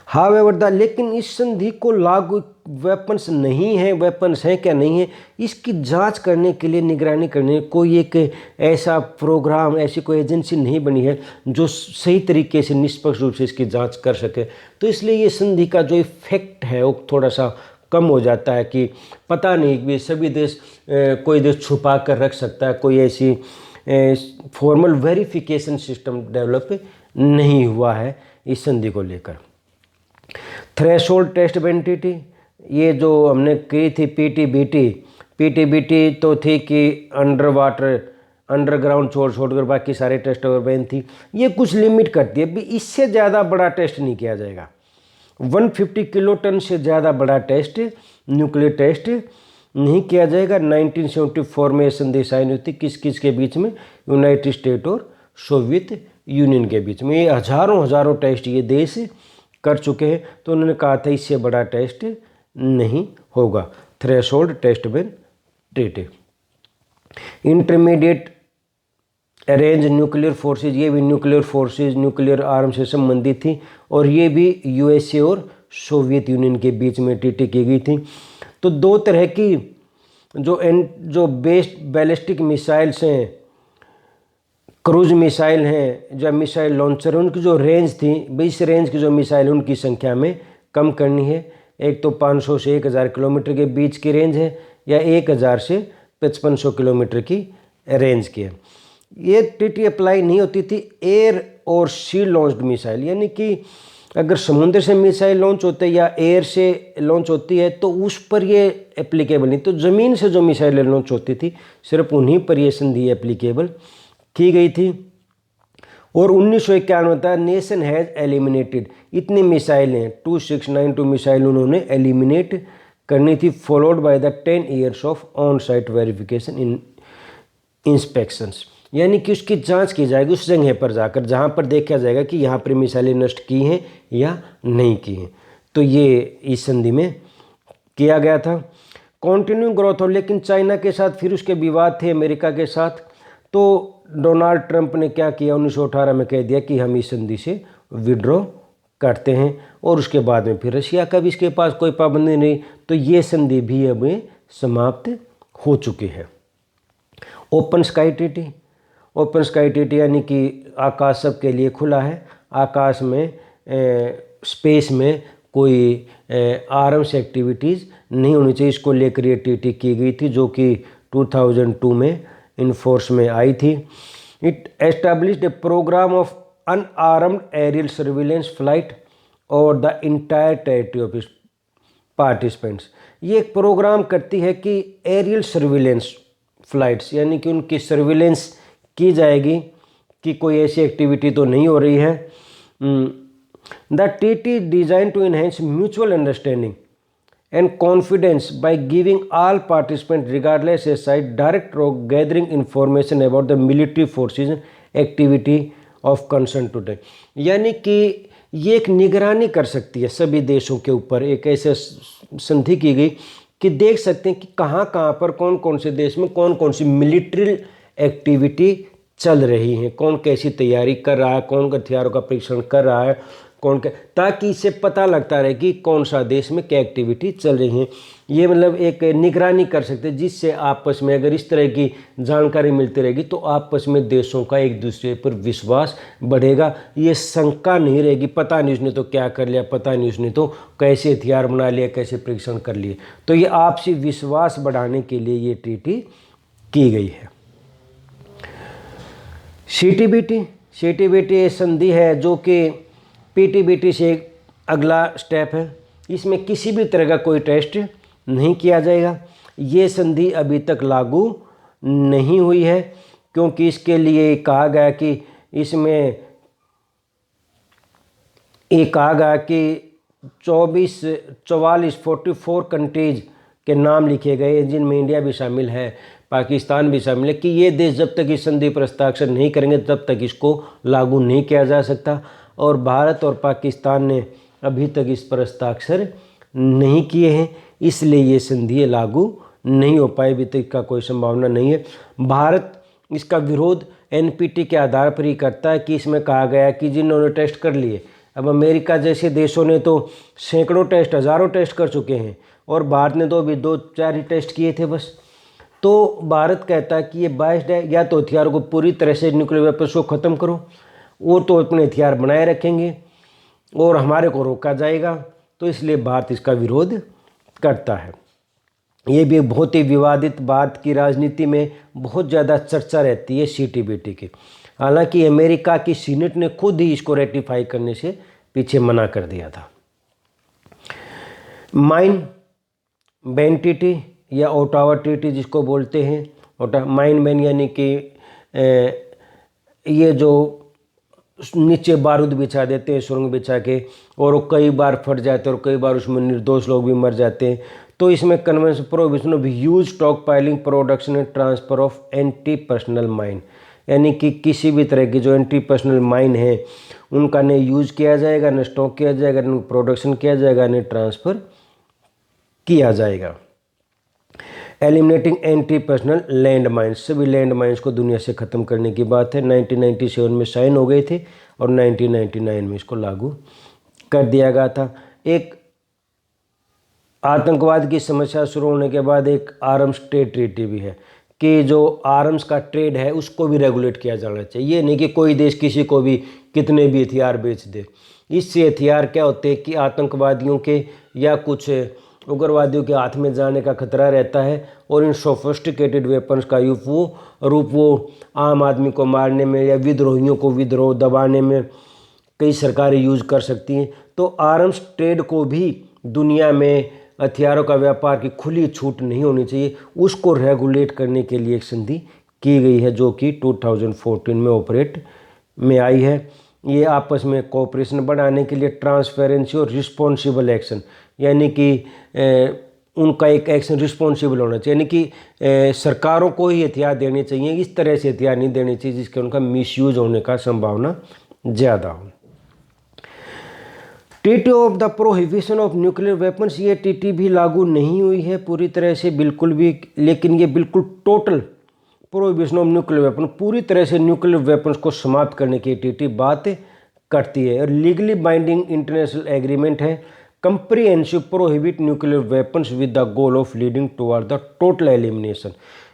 हाउएवर द, लेकिन इस संधि को लागू वेपन्स नहीं है, वेपन्स हैं क्या नहीं है, इसकी जांच करने के लिए, निगरानी करने कोई एक ऐसा प्रोग्राम, ऐसी कोई एजेंसी नहीं बनी है जो सही तरीके से निष्पक्ष रूप से इसकी जांच कर सके। तो इसलिए ये संधि का जो इफेक्ट है वो थोड़ा सा कम हो जाता है कि पता नहीं कि सभी देश, कोई देश छुपा कर रख सकता है, कोई ऐसी फॉर्मल वेरिफिकेशन सिस्टम डेवलप नहीं हुआ है इस संधि को लेकर। थ्रेशोल्ड टेस्ट वेंटिटी, ये जो हमने की थी पीटीबीटी तो थी कि अंडर वाटर, अंडरग्राउंड छोड़कर बाकी सारे टेस्ट और बैन थी। ये कुछ लिमिट करती है, इससे ज़्यादा बड़ा टेस्ट नहीं किया जाएगा। 150 किलो टन से ज़्यादा बड़ा टेस्ट, न्यूक्लियर टेस्ट नहीं किया जाएगा। 1974 में संधि साइन हुई थी, किस के बीच में, यूनाइटेड स्टेट और सोवियत यूनियन के बीच में। ये हज़ारों टेस्ट ये देश कर चुके हैं, तो उन्होंने कहा था इससे बड़ा टेस्ट नहीं होगा। Threshold test ban treaty. Intermediate range nuclear forces, ये भी न्यूक्लियर फोर्सेज, न्यूक्लियर आर्म से संबंधित थी और ये भी यूएसए और सोवियत यूनियन के बीच में ट्रीटी की गई थी। तो दो तरह की जो बेस्ड बैलिस्टिक मिसाइल्स हैं, क्रूज मिसाइल हैं, जो मिसाइल लॉन्चर हैं, उनकी जो रेंज थी, 20 रेंज की जो मिसाइल उनकी संख्या में कम करनी है। एक तो 500 से 1000 किलोमीटर के बीच की रेंज है, या 1000 से 5500 किलोमीटर की रेंज की है। ये ट्रीटी अप्लाई नहीं होती थी एयर और सी लॉन्च्ड मिसाइल, यानी कि अगर समुद्र से मिसाइल लॉन्च होते या एयर से लॉन्च होती है तो उस पर ये एप्लीकेबल नहीं। तो ज़मीन से जो मिसाइलें लॉन्च होती थी सिर्फ उन्हीं पर ये संधि एप्लीकेबल की गई थी। और 1991 तक नेशन हैज़ एलिमिनेटेड, इतनी मिसाइलें 2692 मिसाइल उन्होंने एलिमिनेट करनी थी, followed by the 10 years of on site verification in inspections, यानी कि उसकी जांच की जाएगी उस जगह पर जाकर जहां पर देखा जाएगा कि यहाँ पर मिसाइलें नष्ट की हैं या नहीं की हैं। तो ये इस संधि में किया गया था। कॉन्टिन्यू ग्रोथ हो, लेकिन चाइना के साथ फिर उसके विवाद थे अमेरिका के साथ। तो डोनाल्ड ट्रंप ने क्या किया, 1918 में कह दिया कि हम इस संधि से विड्रॉ करते हैं, और उसके बाद में फिर रशिया का भी इसके पास कोई पाबंदी नहीं। तो ये संधि भी अब समाप्त हो चुकी है। Open sky treaty, open sky treaty यानी कि आकाश सबके लिए खुला है, आकाश में स्पेस में कोई आर्म्स एक्टिविटीज़ नहीं होनी चाहिए, इसको लेकर ये ट्रीटी की गई थी जो कि 2002 में इन फोर्स में आई थी। It established a programme of unarmed aerial surveillance flight over the entire territory of participants. ये एक प्रोग्राम करती है कि एरियल सर्विलेंस फ्लाइट्स, यानी कि उनकी सर्विलेंस की जाएगी कि कोई ऐसी एक्टिविटी तो नहीं हो रही है। The treaty design to enhance mutual understanding and confidence by giving all participants regardless of site direct or gathering information about the military forces activity of concern today, यानी कि ये एक निगरानी कर सकती है सभी देशों के ऊपर। एक ऐसे संधि की गई कि देख सकते हैं कि कहाँ पर कौन कौन से देश में कौन कौन सी मिलिट्री एक्टिविटी चल रही है, कौन कैसी तैयारी कर रहा है, कौन हथियारों का परीक्षण कर रहा है, कौन क्या, ताकि इससे पता लगता रहे कि कौन सा देश में क्या एक्टिविटी चल रही है। ये मतलब एक निगरानी कर सकते हैं, जिससे आपस में अगर इस तरह की जानकारी मिलती रहेगी तो आपस में देशों का एक दूसरे पर विश्वास बढ़ेगा। ये शंका नहीं रहेगी, पता नहीं उसने तो क्या कर लिया, पता नहीं उसने तो कैसे हथियार बना लिया, कैसे परीक्षण कर लिए। तो ये आपसी विश्वास बढ़ाने के लिए ये ट्रीटी की गई है। सीटीबीटी संधि है जो कि पीटीबीटी से अगला स्टेप है। इसमें किसी भी तरह का कोई टेस्ट नहीं किया जाएगा। ये संधि अभी तक लागू नहीं हुई है, क्योंकि इसके लिए कहा गया कि इसमें 44 कंट्रीज के नाम लिखे गए, जिनमें इंडिया भी शामिल है, पाकिस्तान भी शामिल है, कि ये देश जब तक इस संधि पर हस्ताक्षर नहीं करेंगे तब तक इसको लागू नहीं किया जा सकता। और भारत और पाकिस्तान ने अभी तक इस पर हस्ताक्षर नहीं किए हैं, इसलिए ये संधि लागू नहीं हो पाई। अभी तक इसका कोई संभावना नहीं है। भारत इसका विरोध एनपीटी के आधार पर ही करता है कि इसमें कहा गया कि जिन्होंने टेस्ट कर लिए, अब अमेरिका जैसे देशों ने तो सैकड़ों टेस्ट, हज़ारों टेस्ट कर चुके हैं, और भारत ने तो अभी 2-4 ही टेस्ट किए थे बस। तो भारत कहता है कि ये बायस्ड है, या तो हथियारों को पूरी तरह से न्यूक्लियर वेपन्स को ख़त्म करो, वो तो अपने हथियार बनाए रखेंगे और हमारे को रोका जाएगा। तो इसलिए भारत इसका विरोध करता है। ये भी बहुत ही विवादित, भारत की राजनीति में बहुत ज़्यादा चर्चा रहती है सीटीबीटी की। हालांकि अमेरिका की सीनेट ने खुद ही इसको रेटिफाई करने से पीछे मना कर दिया था। माइन बैन ट्रीटी या ओटावा ट्रीटी जिसको बोलते हैं, माइन बैन यानी कि ये जो नीचे बारूद बिछा देते हैं सुरंग बिछा के, और वो कई बार फट जाते हैं और कई बार उसमें निर्दोष लोग भी मर जाते हैं। तो इसमें convention prohibition of huge stock piling, production and transfer of anti personal mine, यानी कि किसी भी तरह की जो एंटी पर्सनल माइन है उनका न यूज किया जाएगा, न स्टॉक किया जाएगा, न प्रोडक्शन किया जाएगा, न ट्रांसफ़र किया जाएगा। Eliminating anti personal land mines, सभी लैंड माइंस को दुनिया से ख़त्म करने की बात है। 1997 में साइन हो गए थे और 1999 में इसको लागू कर दिया गया था। एक आतंकवाद की समस्या शुरू होने के बाद एक आर्म्स ट्रेड ट्रीटी भी है कि जो आर्म्स का ट्रेड है उसको भी रेगुलेट किया जाना चाहिए। ये नहीं कि कोई देश किसी को भी कितने भी हथियार बेच दे। इससे हथियार क्या होते हैं कि आतंकवादियों के या कुछ उग्रवादियों के हाथ में जाने का खतरा रहता है, और इन सोफिस्टिकेटेड वेपन्स का रूप वो आम आदमी को मारने में या विद्रोहियों को विद्रोह दबाने में कई सरकारें यूज कर सकती हैं। तो आर्म्स ट्रेड को भी दुनिया में हथियारों का व्यापार की खुली छूट नहीं होनी चाहिए, उसको रेगुलेट करने के लिए एक संधि की गई है जो कि 2014 में ऑपरेट में आई है। ये आपस में कोऑपरेशन बढ़ाने के लिए ट्रांसपेरेंसी और रिस्पॉन्सिबल एक्शन, यानी कि उनका एक एक्शन रिस्पॉन्सिबल होना चाहिए, यानी कि सरकारों को ही हथियार देने चाहिए, इस तरह से हथियार नहीं देने चाहिए जिसके उनका मिसयूज होने का संभावना ज़्यादा हो। Treaty of the prohibition of nuclear weapons, ये ट्रीटी भी लागू नहीं हुई है पूरी तरह से बिल्कुल भी, लेकिन ये बिल्कुल total prohibition of nuclear weapon, पूरी तरह से न्यूक्लियर वेपन्स को समाप्त करने की ट्रीटी बात करती है। और लीगली बाइंडिंग इंटरनेशनल एग्रीमेंट है, comprehensive prohibit nuclear weapons with the goal of leading toward the total elimination,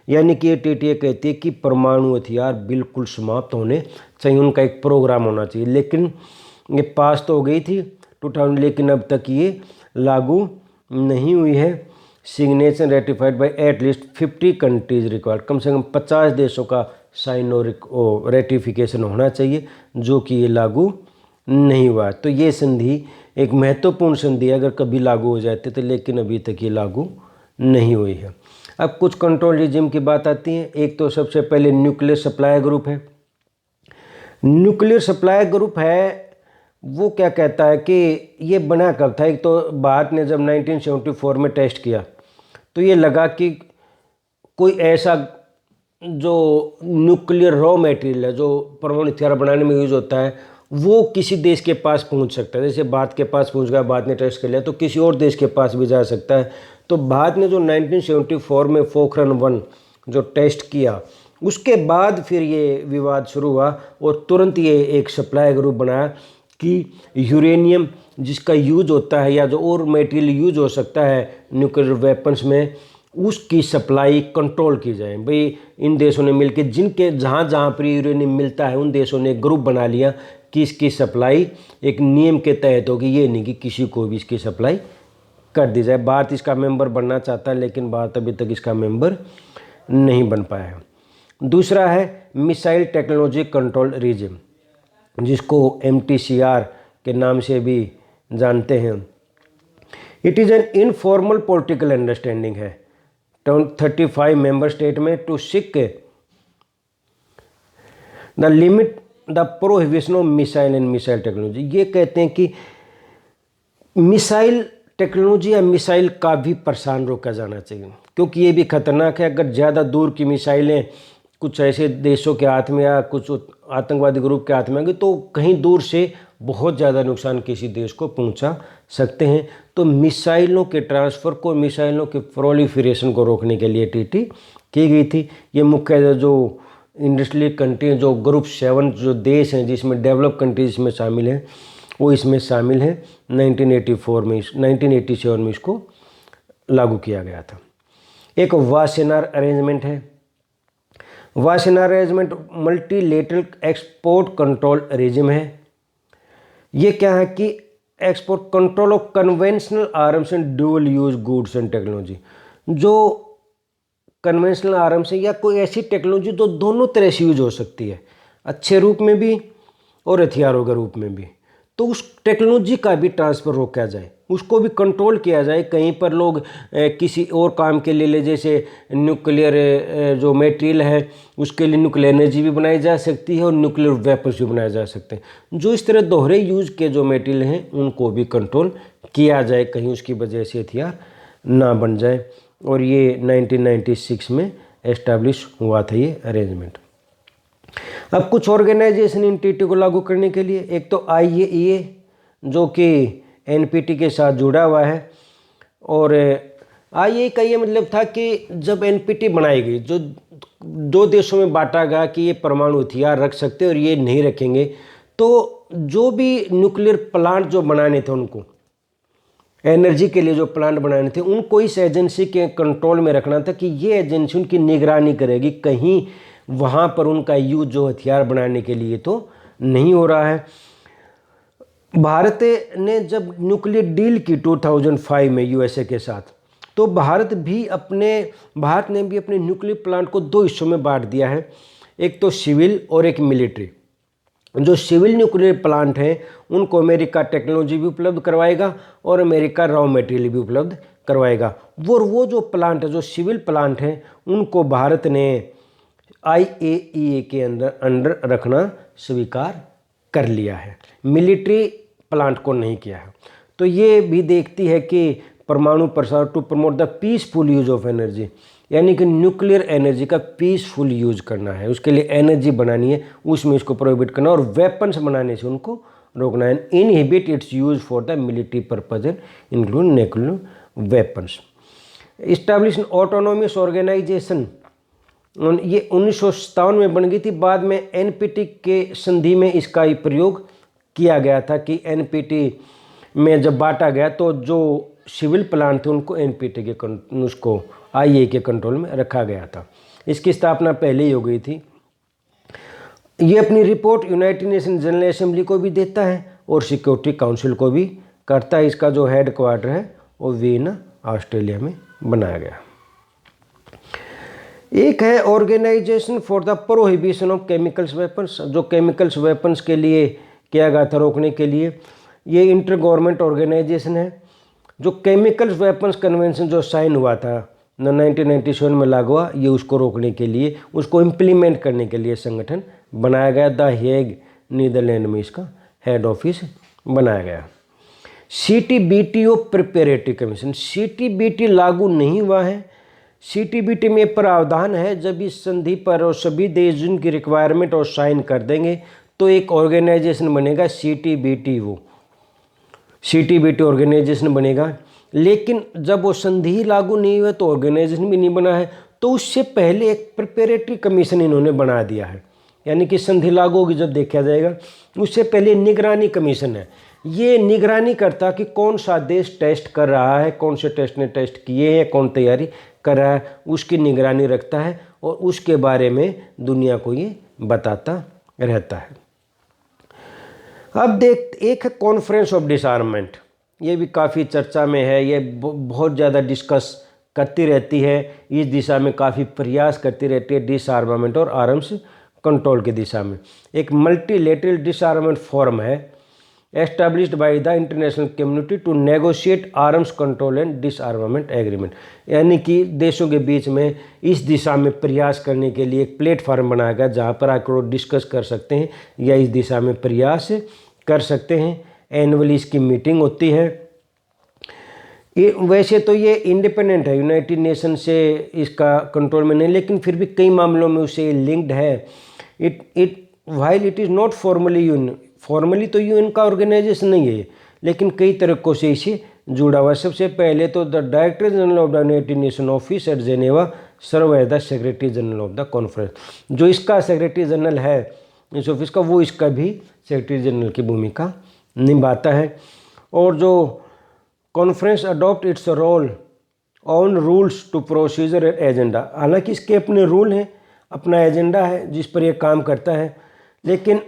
यानी कि ये ट्रीटी कहती है कि परमाणु हथियार बिल्कुल समाप्त होने चाहिए, उनका एक प्रोग्राम होना चाहिए। लेकिन ये पास तो हो गई थी 2000, लेकिन अब तक ये लागू नहीं हुई है। Signature ratified by at least 50 countries required, कम से कम 50 देशों का साइन और रेटिफिकेशन होना चाहिए, जो कि ये लागू नहीं हुआ। तो ये संधि एक महत्वपूर्ण संधि है अगर कभी लागू हो जाते तो, लेकिन अभी तक ये लागू नहीं हुई है। अब कुछ कंट्रोल रिजिम की बात आती है। एक तो सबसे पहले न्यूक्लियर सप्लाई ग्रुप है। न्यूक्लियर सप्लाई ग्रुप है वो क्या कहता है कि ये बना कब था, एक तो भारत ने जब 1974 में टेस्ट किया तो ये लगा कि कोई ऐसा जो न्यूक्लियर रॉ मटेरियल है जो परमाणु हथियार बनाने में यूज़ होता है वो किसी देश के पास पहुंच सकता है। जैसे भारत के पास पहुंच गया, भारत ने टेस्ट कर लिया, तो किसी और देश के पास भी जा सकता है। तो भारत ने जो 1974 में पोखरण 1 जो टेस्ट किया उसके बाद फिर ये विवाद शुरू हुआ और तुरंत ये एक सप्लाई ग्रुप बनाया कि यूरेनियम जिसका यूज होता है या जो और मटेरियल यूज हो सकता है न्यूक्लियर वेपन्स में, उसकी सप्लाई कंट्रोल की जाए। भाई इन देशों ने मिलकर जिनके जहाँ जहाँ पर यूरेनियम मिलता है उन देशों ने ग्रुप बना लिया कि इसकी सप्लाई एक नियम के तहत होगी, ये नहीं कि किसी को भी इसकी सप्लाई कर दी जाए। भारत इसका मेंबर बनना चाहता है लेकिन भारत अभी तक इसका मेंबर नहीं बन पाया है। दूसरा है मिसाइल टेक्नोलॉजी कंट्रोल रीजन, जिसको MTCR के नाम से भी जानते हैं। It is an informal political understanding है 35 मेंबर स्टेट में to seek the limit the prohibition of missile and missile technology. ये कहते हैं कि मिसाइल टेक्नोलॉजी या मिसाइल का भी प्रसार रोका जाना चाहिए, क्योंकि ये भी खतरनाक है। अगर ज़्यादा दूर की मिसाइलें कुछ ऐसे देशों के हाथ में या कुछ आतंकवादी ग्रुप के हाथ में आएंगे तो कहीं दूर से बहुत ज़्यादा नुकसान किसी देश को पहुंचा सकते हैं। तो मिसाइलों के ट्रांसफ़र को, मिसाइलों के प्रोलिफरेशन को रोकने के लिए TT की गई थी। ये मुख्य जो इंडस्ट्रियल कंट्री जो ग्रुप 7 जो देश हैं जिसमें डेवलप कंट्रीज इसमें शामिल हैं वो इसमें शामिल है। 1987 में इसको लागू किया गया था। एक वासेनार अरेंजमेंट है। Wassenaar arrangement multilateral export control regime है। ये क्या है कि export control of conventional arms and dual use goods and technology. जो कन्वेंशनल आर्म्स है या कोई ऐसी टेक्नोलॉजी जो दोनों तरह से यूज हो सकती है, अच्छे रूप में भी और हथियारों के रूप में भी, तो उस टेक्नोलॉजी का भी ट्रांसफ़र रोका जाए, उसको भी कंट्रोल किया जाए। कहीं पर लोग किसी और काम के लिए जैसे न्यूक्लियर जो मटेरियल है उसके लिए न्यूक्लियर एनर्जी भी बनाई जा सकती है और न्यूक्लियर वेपन्स भी बनाए जा सकते हैं। जो इस तरह दोहरे यूज के जो मटेरियल हैं उनको भी कंट्रोल किया जाए, कहीं उसकी वजह से हथियार ना बन जाए। और ये 1996 में एस्टैब्लिश हुआ था ये अरेंजमेंट। अब कुछ ऑर्गेनाइजेशन इन TT को लागू करने के लिए, एक तो IAEA जो कि NPT के साथ जुड़ा हुआ है। और IAEA का ये मतलब था कि जब NPT बनाई गई, जो दो देशों में बांटा गया कि ये परमाणु हथियार रख सकते और ये नहीं रखेंगे, तो जो भी न्यूक्लियर प्लांट जो बनाने थे उनको एनर्जी के लिए जो प्लांट बनाने थे उनको इस एजेंसी के कंट्रोल में रखना था कि ये एजेंसी उनकी निगरानी करेगी कहीं वहाँ पर उनका यूज जो हथियार बनाने के लिए तो नहीं हो रहा है। भारत ने जब न्यूक्लियर डील की 2005 में USA के साथ, तो भारत ने भी अपने न्यूक्लियर प्लांट को 2 हिस्सों में बांट दिया है, एक तो सिविल और एक मिलिट्री। जो सिविल न्यूक्लियर प्लांट हैं उनको अमेरिका टेक्नोलॉजी भी उपलब्ध करवाएगा और अमेरिका रॉ मटेरियल भी उपलब्ध करवाएगा। वो जो प्लांट है, जो सिविल प्लांट हैं, उनको भारत ने IAEA के अंडर रखना स्वीकार कर लिया है, मिलिट्री प्लांट को नहीं किया है। तो ये भी देखती है कि परमाणु प्रसार to promote the peaceful use of energy, यानी कि न्यूक्लियर एनर्जी का पीसफुल यूज करना है, उसके लिए एनर्जी बनानी है, उसमें इसको प्रोहिबिट करना और वेपन्स बनाने से उनको रोकना है। Inhibit its use for the military purpose include nuclear weapons. Establish autonomous organization, ये 1957 में बन गई थी। बाद में NPT के संधि में इसका ही प्रयोग किया गया था कि NPT में जब बांटा गया तो जो सिविल प्लांट थे उनको NPT के उसको IAEA के कंट्रोल में रखा गया था। इसकी स्थापना पहले ही हो गई थी। ये अपनी report United Nation General assembly को भी देता है और सिक्योरिटी काउंसिल को भी करता है। इसका जो हेड क्वार्टर है वो वियना ऑस्ट्रेलिया में बनाया गया। एक है organization for the prohibition of chemicals weapons, जो केमिकल्स वेपन्स के लिए किया गया था रोकने के लिए। ये इंटर गवर्नमेंट ऑर्गेनाइजेशन है। जो केमिकल्स वेपन्स कन्वेंशन जो साइन हुआ था 1997 में लागू हुआ, ये उसको रोकने के लिए, उसको इम्प्लीमेंट करने के लिए संगठन बनाया गया। द हेग नीदरलैंड में इसका हेड ऑफिस बनाया गया। CTBT of preparatory commission, CTBT लागू नहीं हुआ है। CTBT में प्रावधान है जब इस संधि पर और सभी देश जिनकी रिक्वायरमेंट और साइन कर देंगे तो एक ऑर्गेनाइजेशन बनेगा CTBT, वो CTBT ऑर्गेनाइजेशन बनेगा। लेकिन जब वो संधि लागू नहीं हुआ तो ऑर्गेनाइजेशन भी नहीं बना है, तो उससे पहले एक प्रिपरेटरी कमीशन इन्होंने बना दिया है यानी कि संधि लागू होगी जब देखा जाएगा। उससे पहले निगरानी कमीशन है, ये निगरानी करता कि कौन सा देश टेस्ट कर रहा है, कौन से टेस्ट ने टेस्ट किए हैं, कौन तैयारी कर रहा है, उसकी निगरानी रखता है और उसके बारे में दुनिया को ये बताता रहता है। अब देख, एक है कॉन्फ्रेंस ऑफ डिसआर्ममेंट, ये भी काफ़ी चर्चा में है, ये बहुत ज़्यादा डिस्कस करती रहती है, इस दिशा में काफ़ी प्रयास करती रहती है डिसआर्मामेंट और आर्म्स कंट्रोल की दिशा में। एक मल्टीलेटरल डिसआर्मामेंट फोरम है established by the international community to negotiate arms control and disarmament agreement, यानी कि देशों के बीच में इस दिशा में प्रयास करने के लिए एक प्लेटफॉर्म बनाया गया जहाँ पर आकर डिस्कस कर सकते हैं या इस दिशा में प्रयास कर सकते हैं। एनुअली इसकी मीटिंग होती है। वैसे तो ये इंडिपेंडेंट है, यूनाइटेड नेशन से इसका कंट्रोल में नहीं, लेकिन फिर भी कई मामलों में उसे लिंक्ड है। While it is not formally तो यूएन का ऑर्गेनाइजेशन नहीं है, लेकिन कई तरीकों से इसे जुड़ा हुआ है। सबसे पहले तो the director general of the United Nation office at Geneva serve as the secretary general of the conference, जो इसका सेक्रेटरी जनरल है इस ऑफिस का, वो इसका भी सेक्रेटरी जनरल की भूमिका निभाता है। और जो conference adopt its role on rules to procedure and agenda, हालांकि इसके अपने रूल हैं, अपना एजेंडा है जिस पर यह काम करता है, लेकिन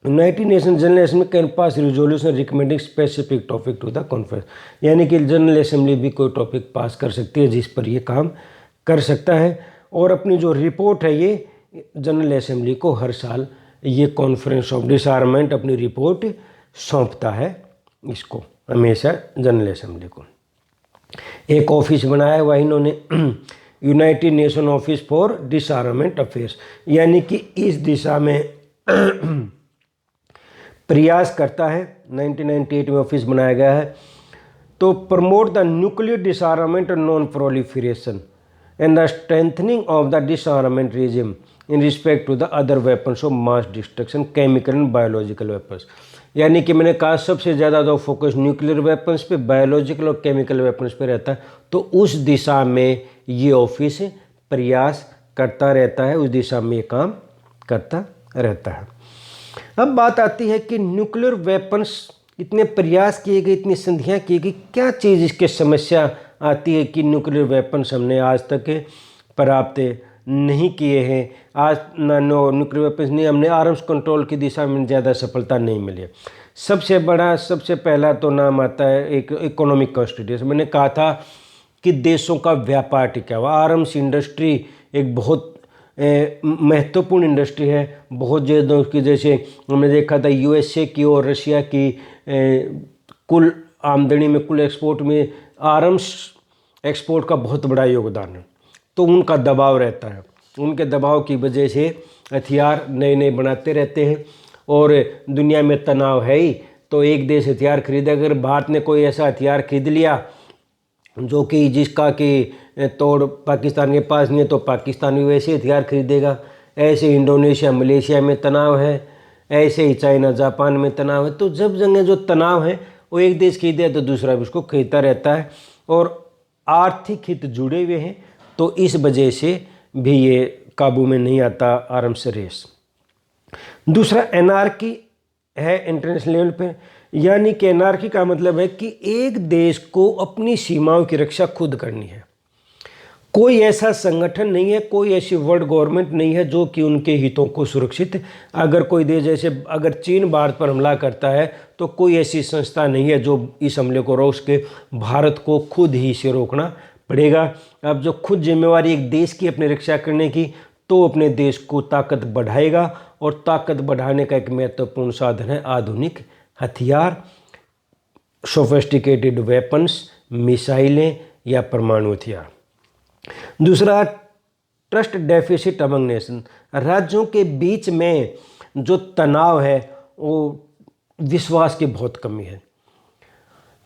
United Nation General Assembly can pass resolution recommending specific topic to the conference, यानी कि जनरल असेंबली भी कोई टॉपिक पास कर सकती है जिस पर ये काम कर सकता है। और अपनी जो रिपोर्ट है ये जनरल असेंबली को हर साल ये कॉन्फ्रेंस ऑफ डिसआर्मामेंट अपनी रिपोर्ट सौंपता है, इसको हमेशा जनरल असेंबली को। एक ऑफिस बनाया हुआ इन्होंने United Nation office for डिसआर्मामेंट affairs, यानी कि इस दिशा में प्रयास करता है। 1998 में ऑफिस बनाया गया है। तो प्रमोट द न्यूक्लियर डिसआर्मामेंट और non proliferation and the strengthening of the disarmament regime in respect to the other weapons of mass destruction chemical and biological weapons, यानी कि मैंने कहा सबसे ज़्यादा जो फोकस न्यूक्लियर वेपन्स पे, बायोलॉजिकल और केमिकल वेपन्स पे रहता है, तो उस दिशा में ये ऑफिस प्रयास करता रहता है, उस दिशा में ये काम करता रहता है। अब बात आती है कि न्यूक्लियर वेपन्स इतने प्रयास किए गए, इतनी संधियाँ की गई, क्या चीज़ इसके समस्या आती है कि न्यूक्लियर वेपन्स हमने आज तक प्राप्त नहीं किए हैं, आज न्यूक्लियर वेपन्स नहीं, हमने आर्म्स कंट्रोल की दिशा में ज़्यादा सफलता नहीं मिली है। सबसे पहला तो नाम आता है एक इकोनॉमिक कॉन्स्टिट्यूशन। मैंने कहा था कि देशों का व्यापार टिका हुआ, आर्म्स इंडस्ट्री एक बहुत महत्वपूर्ण इंडस्ट्री है, बहुत ज़्यादा की, जैसे हमने देखा था यूएसए की और रशिया की कुल आमदनी में, कुल एक्सपोर्ट में आर्म्स एक्सपोर्ट का बहुत बड़ा योगदान है। तो उनका दबाव रहता है, उनके दबाव की वजह से हथियार नए नए बनाते रहते हैं और दुनिया में तनाव है ही, तो एक देश हथियार खरीदे, अगर भारत ने कोई ऐसा हथियार खरीद लिया जो कि जिसका कि तोड़ पाकिस्तान के पास नहीं है, तो पाकिस्तान भी वैसे हथियार खरीदेगा। ऐसे इंडोनेशिया मलेशिया में तनाव है, ऐसे ही चाइना जापान में तनाव है। तो जब जगह जो तनाव है वो एक देश खरीदे तो दूसरा भी उसको खरीदता रहता है और आर्थिक हित जुड़े हुए हैं, तो इस वजह से भी ये काबू में नहीं आता आर्म्स रेस। दूसरा एनार्की है इंटरनेशनल लेवल पे, यानी कि एनार्की का मतलब है कि एक देश को अपनी सीमाओं की रक्षा खुद करनी है। कोई ऐसा संगठन नहीं है, कोई ऐसी वर्ल्ड गवर्नमेंट नहीं है जो कि उनके हितों को सुरक्षित, अगर कोई देश, जैसे अगर चीन भारत पर हमला करता है तो कोई ऐसी संस्था नहीं है जो इस हमले को रोक सके, भारत को खुद ही इसे रोकना पड़ेगा। अब जो खुद जिम्मेवारी एक देश की अपनी रक्षा करने की, तो अपने देश को ताकत बढ़ाएगा और ताकत बढ़ाने का एक महत्वपूर्ण साधन है आधुनिक हथियार, सोफिस्टिकेटेड वेपन्स, मिसाइलें या परमाणु हथियार। दूसरा ट्रस्ट डेफिसिट अमंग नेशन, राज्यों के बीच में जो तनाव है वो विश्वास की बहुत कमी है।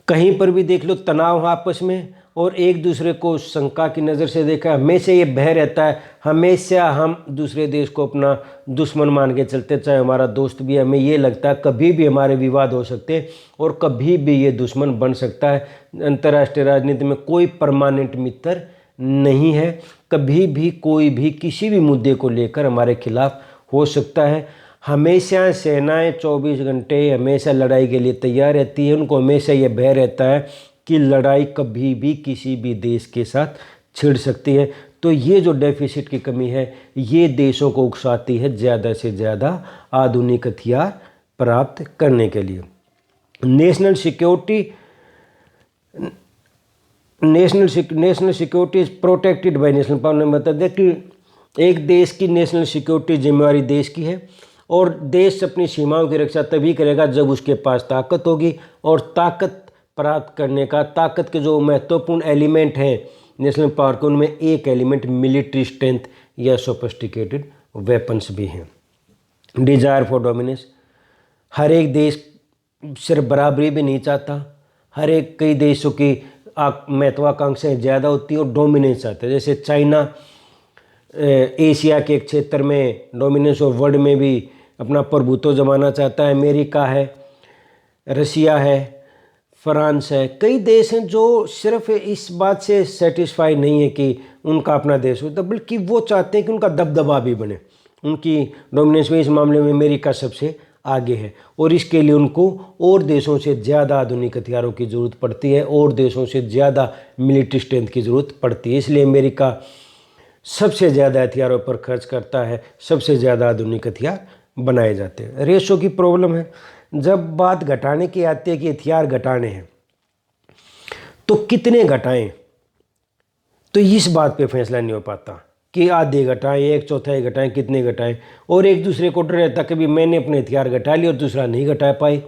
कहीं पर भी देख लो तनाव आपस में, और एक दूसरे को शंका की नज़र से देखा, हमेशा ये भय रहता है, हमेशा हम दूसरे देश को अपना दुश्मन मान के चलते, चाहे हमारा दोस्त भी, हमें ये लगता है कभी भी हमारे विवाद हो सकते हैं और कभी भी ये दुश्मन बन सकता है। अंतर्राष्ट्रीय राजनीति में कोई परमानेंट मित्र नहीं है, कभी भी कोई भी किसी भी मुद्दे को लेकर हमारे खिलाफ हो सकता है। हमेशा सेनाएं 24 घंटे हमेशा लड़ाई के लिए तैयार रहती है। उनको हमेशा ये भय रहता है कि लड़ाई कभी भी किसी भी देश के साथ छिड़ सकती है। तो ये जो डेफिसिट की कमी है ये देशों को उकसाती है ज़्यादा से ज़्यादा आधुनिक हथियार प्राप्त करने के लिए। National security is protected by national power ने बता दिया कि एक देश की नेशनल सिक्योरिटी जिम्मेवारी देश की है और देश अपनी सीमाओं की रक्षा तभी करेगा जब उसके पास ताकत होगी। और ताकत प्राप्त करने का, ताकत के जो महत्वपूर्ण एलिमेंट हैं नेशनल पावर के, उनमें एक एलिमेंट मिलिट्री स्ट्रेंथ या सोफिस्टिकेटेड वेपन्स भी हैं। डिजायर फॉर डोमिनेंस, हर एक देश सिर्फ बराबरी भी नहीं चाहता। हर एक, कई देशों की महत्वाकांक्षाएं ज़्यादा होती है और डोमिनेंस चाहते हैं। जैसे चाइना एशिया के एक क्षेत्र में डोमिनेंस और वर्ल्ड में भी अपना प्रभुत्व जमाना चाहता है। अमेरिका है, रसिया है, फ्रांस है, कई देश हैं जो सिर्फ इस बात से सेटिस्फाई नहीं है कि उनका अपना देश होता, बल्कि वो चाहते हैं कि उनका दबदबा भी बने। उनकी डोमिनेंस में इस मामले में अमेरिका सबसे आगे है और इसके लिए उनको और देशों से ज़्यादा आधुनिक हथियारों की ज़रूरत पड़ती है और देशों से ज़्यादा मिलिट्री स्ट्रेंथ की ज़रूरत पड़ती है। इसलिए अमेरिका सबसे ज़्यादा हथियारों पर खर्च करता है, सबसे ज़्यादा आधुनिक हथियार बनाए जाते हैं। रेशो की प्रॉब्लम है। जब बात घटाने की आती है कि हथियार घटाने हैं तो कितने घटाएं, तो इस बात पे फैसला नहीं हो पाता कि आधे घटाएं, एक चौथाई घटाएं, कितने घटाएं। और एक दूसरे को डर रहता कभी मैंने अपने हथियार घटा लिए और दूसरा नहीं घटा पाए,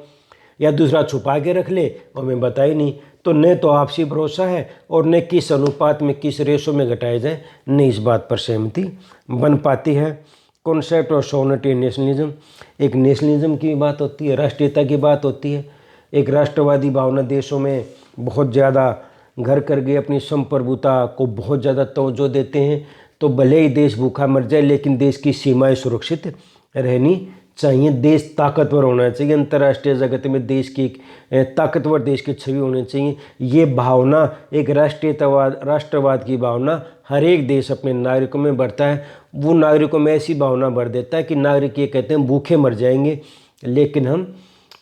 या दूसरा छुपा के रख ले और मैं बता ही नहीं। तो न तो आपसी भरोसा है और न किस अनुपात में, किस रेशो में घटाया जाए, न इस बात पर सहमति बन पाती है। कॉन्सेप्ट ऑफ सॉवरेनिटी नेशनलिज्म, एक नेशनलिज्म की बात होती है, राष्ट्रीयता की बात होती है। एक राष्ट्रवादी भावना देशों में बहुत ज़्यादा घर कर गए, अपनी संप्रभुता को बहुत ज़्यादा तवज्जो देते हैं। तो भले ही देश भूखा मर जाए लेकिन देश की सीमाएं सुरक्षित रहनी चाहिए। देश ताकतवर होना चाहिए, अंतर्राष्ट्रीय जगत में देश की ताकतवर देश की छवि होनी चाहिए। ये भावना, एक राष्ट्रवाद की भावना हर एक देश अपने नागरिकों में भरता है। वो नागरिकों में ऐसी भावना भर देता है कि नागरिक ये कहते हैं भूखे मर जाएंगे लेकिन हम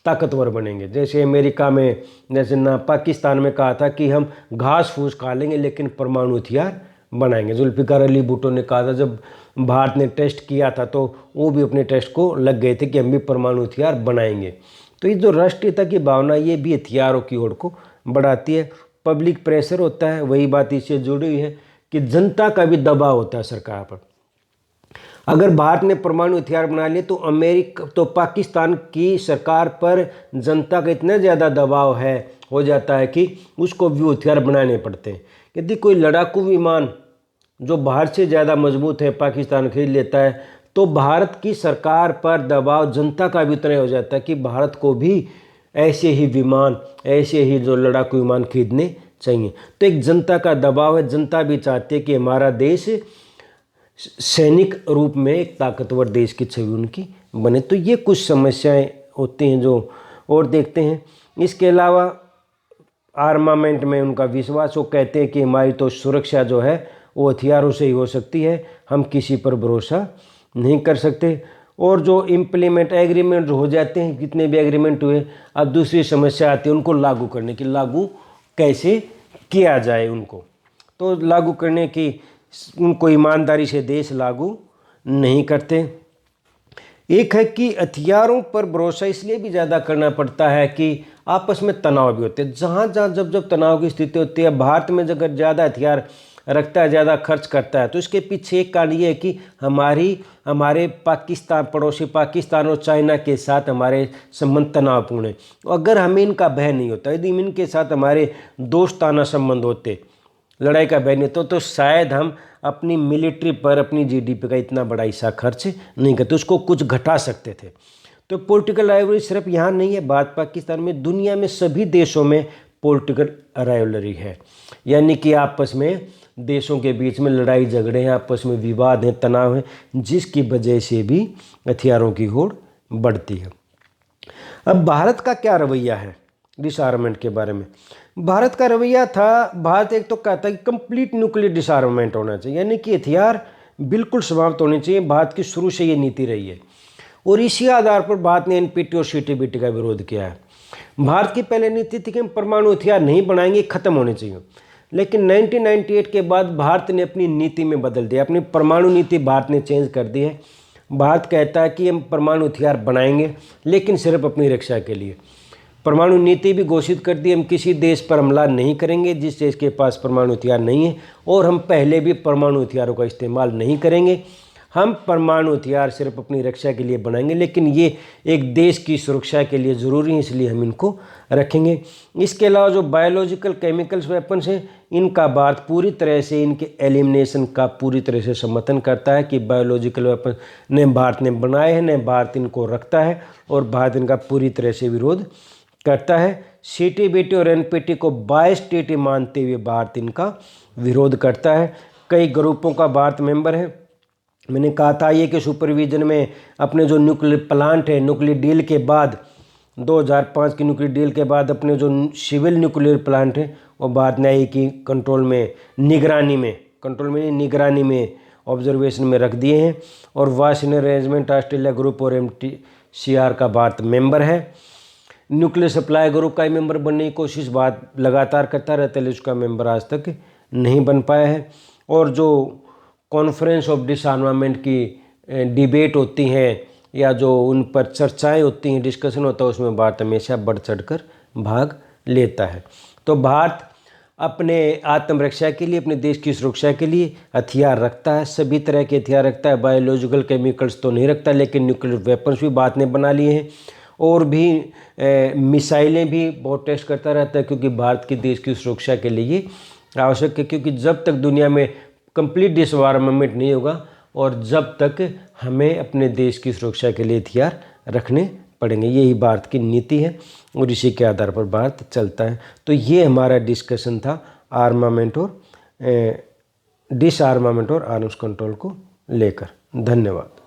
ताकतवर बनेंगे। जैसे अमेरिका में, जैसे ना पाकिस्तान में कहा था कि हम घास फूस खा लेंगे लेकिन परमाणु हथियार बनाएंगे। जुल्फिकार अली भुट्टो ने कहा था, जब भारत ने टेस्ट किया था तो वो भी अपने टेस्ट को लग गए थे कि हम भी परमाणु हथियार बनाएंगे। तो ये जो राष्ट्रीयता की भावना ये भी हथियारों की ओर को बढ़ाती है। पब्लिक प्रेशर होता है, वही बात इससे जुड़ी हुई है कि जनता का भी दबाव होता है सरकार पर। अगर भारत ने परमाणु हथियार बना लिए तो पाकिस्तान की सरकार पर जनता का इतना ज़्यादा दबाव हो जाता है कि उसको भी हथियार बनाने पड़ते हैं। यदि कोई लड़ाकू विमान जो भारत से ज़्यादा मजबूत है पाकिस्तान खरीद लेता है तो भारत की सरकार पर दबाव जनता का भी उतना हो जाता है कि भारत को भी ऐसे ही विमान, ऐसे ही जो लड़ाकू विमान खरीदने चाहिए। तो एक जनता का दबाव है। जनता भी चाहती है कि हमारा देश सैनिक रूप में एक ताकतवर देश की छवि उनकी बने। तो ये कुछ समस्याएं होती हैं जो और देखते हैं। इसके अलावा आर्मामेंट में उनका विश्वास, वो कहते हैं कि हमारी तो सुरक्षा जो है वो हथियारों से ही हो सकती है, हम किसी पर भरोसा नहीं कर सकते। और जो इम्प्लीमेंट एग्रीमेंट जो हो जाते हैं, कितने भी एग्रीमेंट हुए, अब दूसरी समस्या आती है उनको लागू करने की। लागू कैसे किया जाए उनको, तो लागू करने की उनको ईमानदारी से देश लागू नहीं करते। एक है कि हथियारों पर भरोसा इसलिए भी ज़्यादा करना पड़ता है कि आपस में तनाव भी होते हैं। जहाँ जब तनाव की स्थिति होती है, भारत में अगर ज़्यादा हथियार रखता है, ज़्यादा खर्च करता है, तो इसके पीछे एक कारण ये है कि हमारे पड़ोसी पाकिस्तान और चाइना के साथ हमारे संबंध तनावपूर्ण हैं। अगर हमें इनका भय नहीं होता, यदि इनके साथ हमारे दोस्ताना संबंध होते, लड़ाई का भय नहीं तो शायद हम अपनी मिलिट्री पर, अपनी जीडीपी का इतना बड़ा हिस्सा खर्च नहीं करते, उसको कुछ घटा सकते थे। तो पॉलिटिकल राइवलरी सिर्फ यहाँ नहीं है भारत पाकिस्तान में, दुनिया में सभी देशों में पॉलिटिकल राइवलरी है। यानी कि आपस में देशों के बीच में लड़ाई झगड़े हैं, आपस में विवाद हैं, तनाव है, जिसकी वजह से भी हथियारों की होड़ बढ़ती है। अब भारत का क्या रवैया है डिसआर्ममेंट के बारे में? भारत का रवैया था, भारत एक तो कहता है कि कंप्लीट न्यूक्लियर डिसआर्ममेंट होना चाहिए, यानी कि हथियार बिल्कुल समाप्त होनी चाहिए। भारत की शुरू से ये नीति रही है और इसी आधार पर भारत ने एनपीटी और सीटीबीटी का विरोध किया है। भारत की पहले नीति थी कि हम परमाणु हथियार नहीं बनाएंगे, खत्म होने चाहिए। लेकिन 1998 के बाद भारत ने अपनी नीति में बदल दिया। अपनी परमाणु नीति भारत ने चेंज कर दी है। भारत कहता है कि हम परमाणु हथियार बनाएंगे, लेकिन सिर्फ अपनी रक्षा के लिए। परमाणु नीति भी घोषित कर दी, हम किसी देश पर हमला नहीं करेंगे जिस देश के पास परमाणु हथियार नहीं है, और हम पहले भी परमाणु हथियारों का इस्तेमाल नहीं करेंगे। हम परमाणु हथियार सिर्फ अपनी रक्षा के लिए बनाएंगे, लेकिन ये एक देश की सुरक्षा के लिए ज़रूरी है, इसलिए हम इनको रखेंगे। इसके अलावा जो बायोलॉजिकल केमिकल्स वेपन्स हैं, इनका भारत पूरी तरह से, इनके एलिमिनेशन का पूरी तरह से समर्थन करता है कि बायोलॉजिकल वेपन न भारत ने बनाए हैं, न भारत इनको रखता है, और भारत इनका पूरी तरह से विरोध करता है। सीटीबीटी और एनपीटी को बायस्टेट मानते हुए भारत इनका विरोध करता है। कई ग्रुपों का भारत मेंबर है। मैंने कहा था ये कि सुपरविजन में अपने जो न्यूक्लियर प्लांट है, न्यूक्लियर डील के बाद 2005 की न्यूक्लियर डील के बाद अपने जो सिविल न्यूक्लियर प्लांट है वो भारत ने की कंट्रोल में, निगरानी में ऑब्जर्वेशन में रख दिए हैं। और वाशिंगटन अरेंजमेंट, ऑस्ट्रेलिया ग्रुप और MTCR का भारत मेंबर है। न्यूक्लियर सप्लाई ग्रुप का ही मेंबर बनने की कोशिश भारत लगातार करता रहता है, उसका मेंबर आज तक नहीं बन पाया है। और जो कॉन्फ्रेंस ऑफ डिसआर्मामेंट की डिबेट होती हैं या जो उन पर चर्चाएं होती हैं, डिस्कशन होता है, उसमें भारत हमेशा बढ़ चढ़कर भाग लेता है। तो भारत अपने आत्मरक्षा के लिए, अपने देश की सुरक्षा के लिए हथियार रखता है, सभी तरह के हथियार रखता है। बायोलॉजिकल केमिकल्स तो नहीं रखता, लेकिन न्यूक्लियर वेपन्स भी भारत ने बना लिए हैं, और भी मिसाइलें भी बहुत टेस्ट करता रहता है, क्योंकि भारत के देश की सुरक्षा के लिए ये आवश्यक है। क्योंकि जब तक दुनिया में कंप्लीट डिसआर्मामेंट नहीं होगा और जब तक हमें अपने देश की सुरक्षा के लिए हथियार रखने पड़ेंगे, यही भारत की नीति है और इसी के आधार पर भारत चलता है। तो ये हमारा डिस्कशन था आर्मामेंट और डिसआर्मामेंट और आर्म्स कंट्रोल को लेकर। धन्यवाद।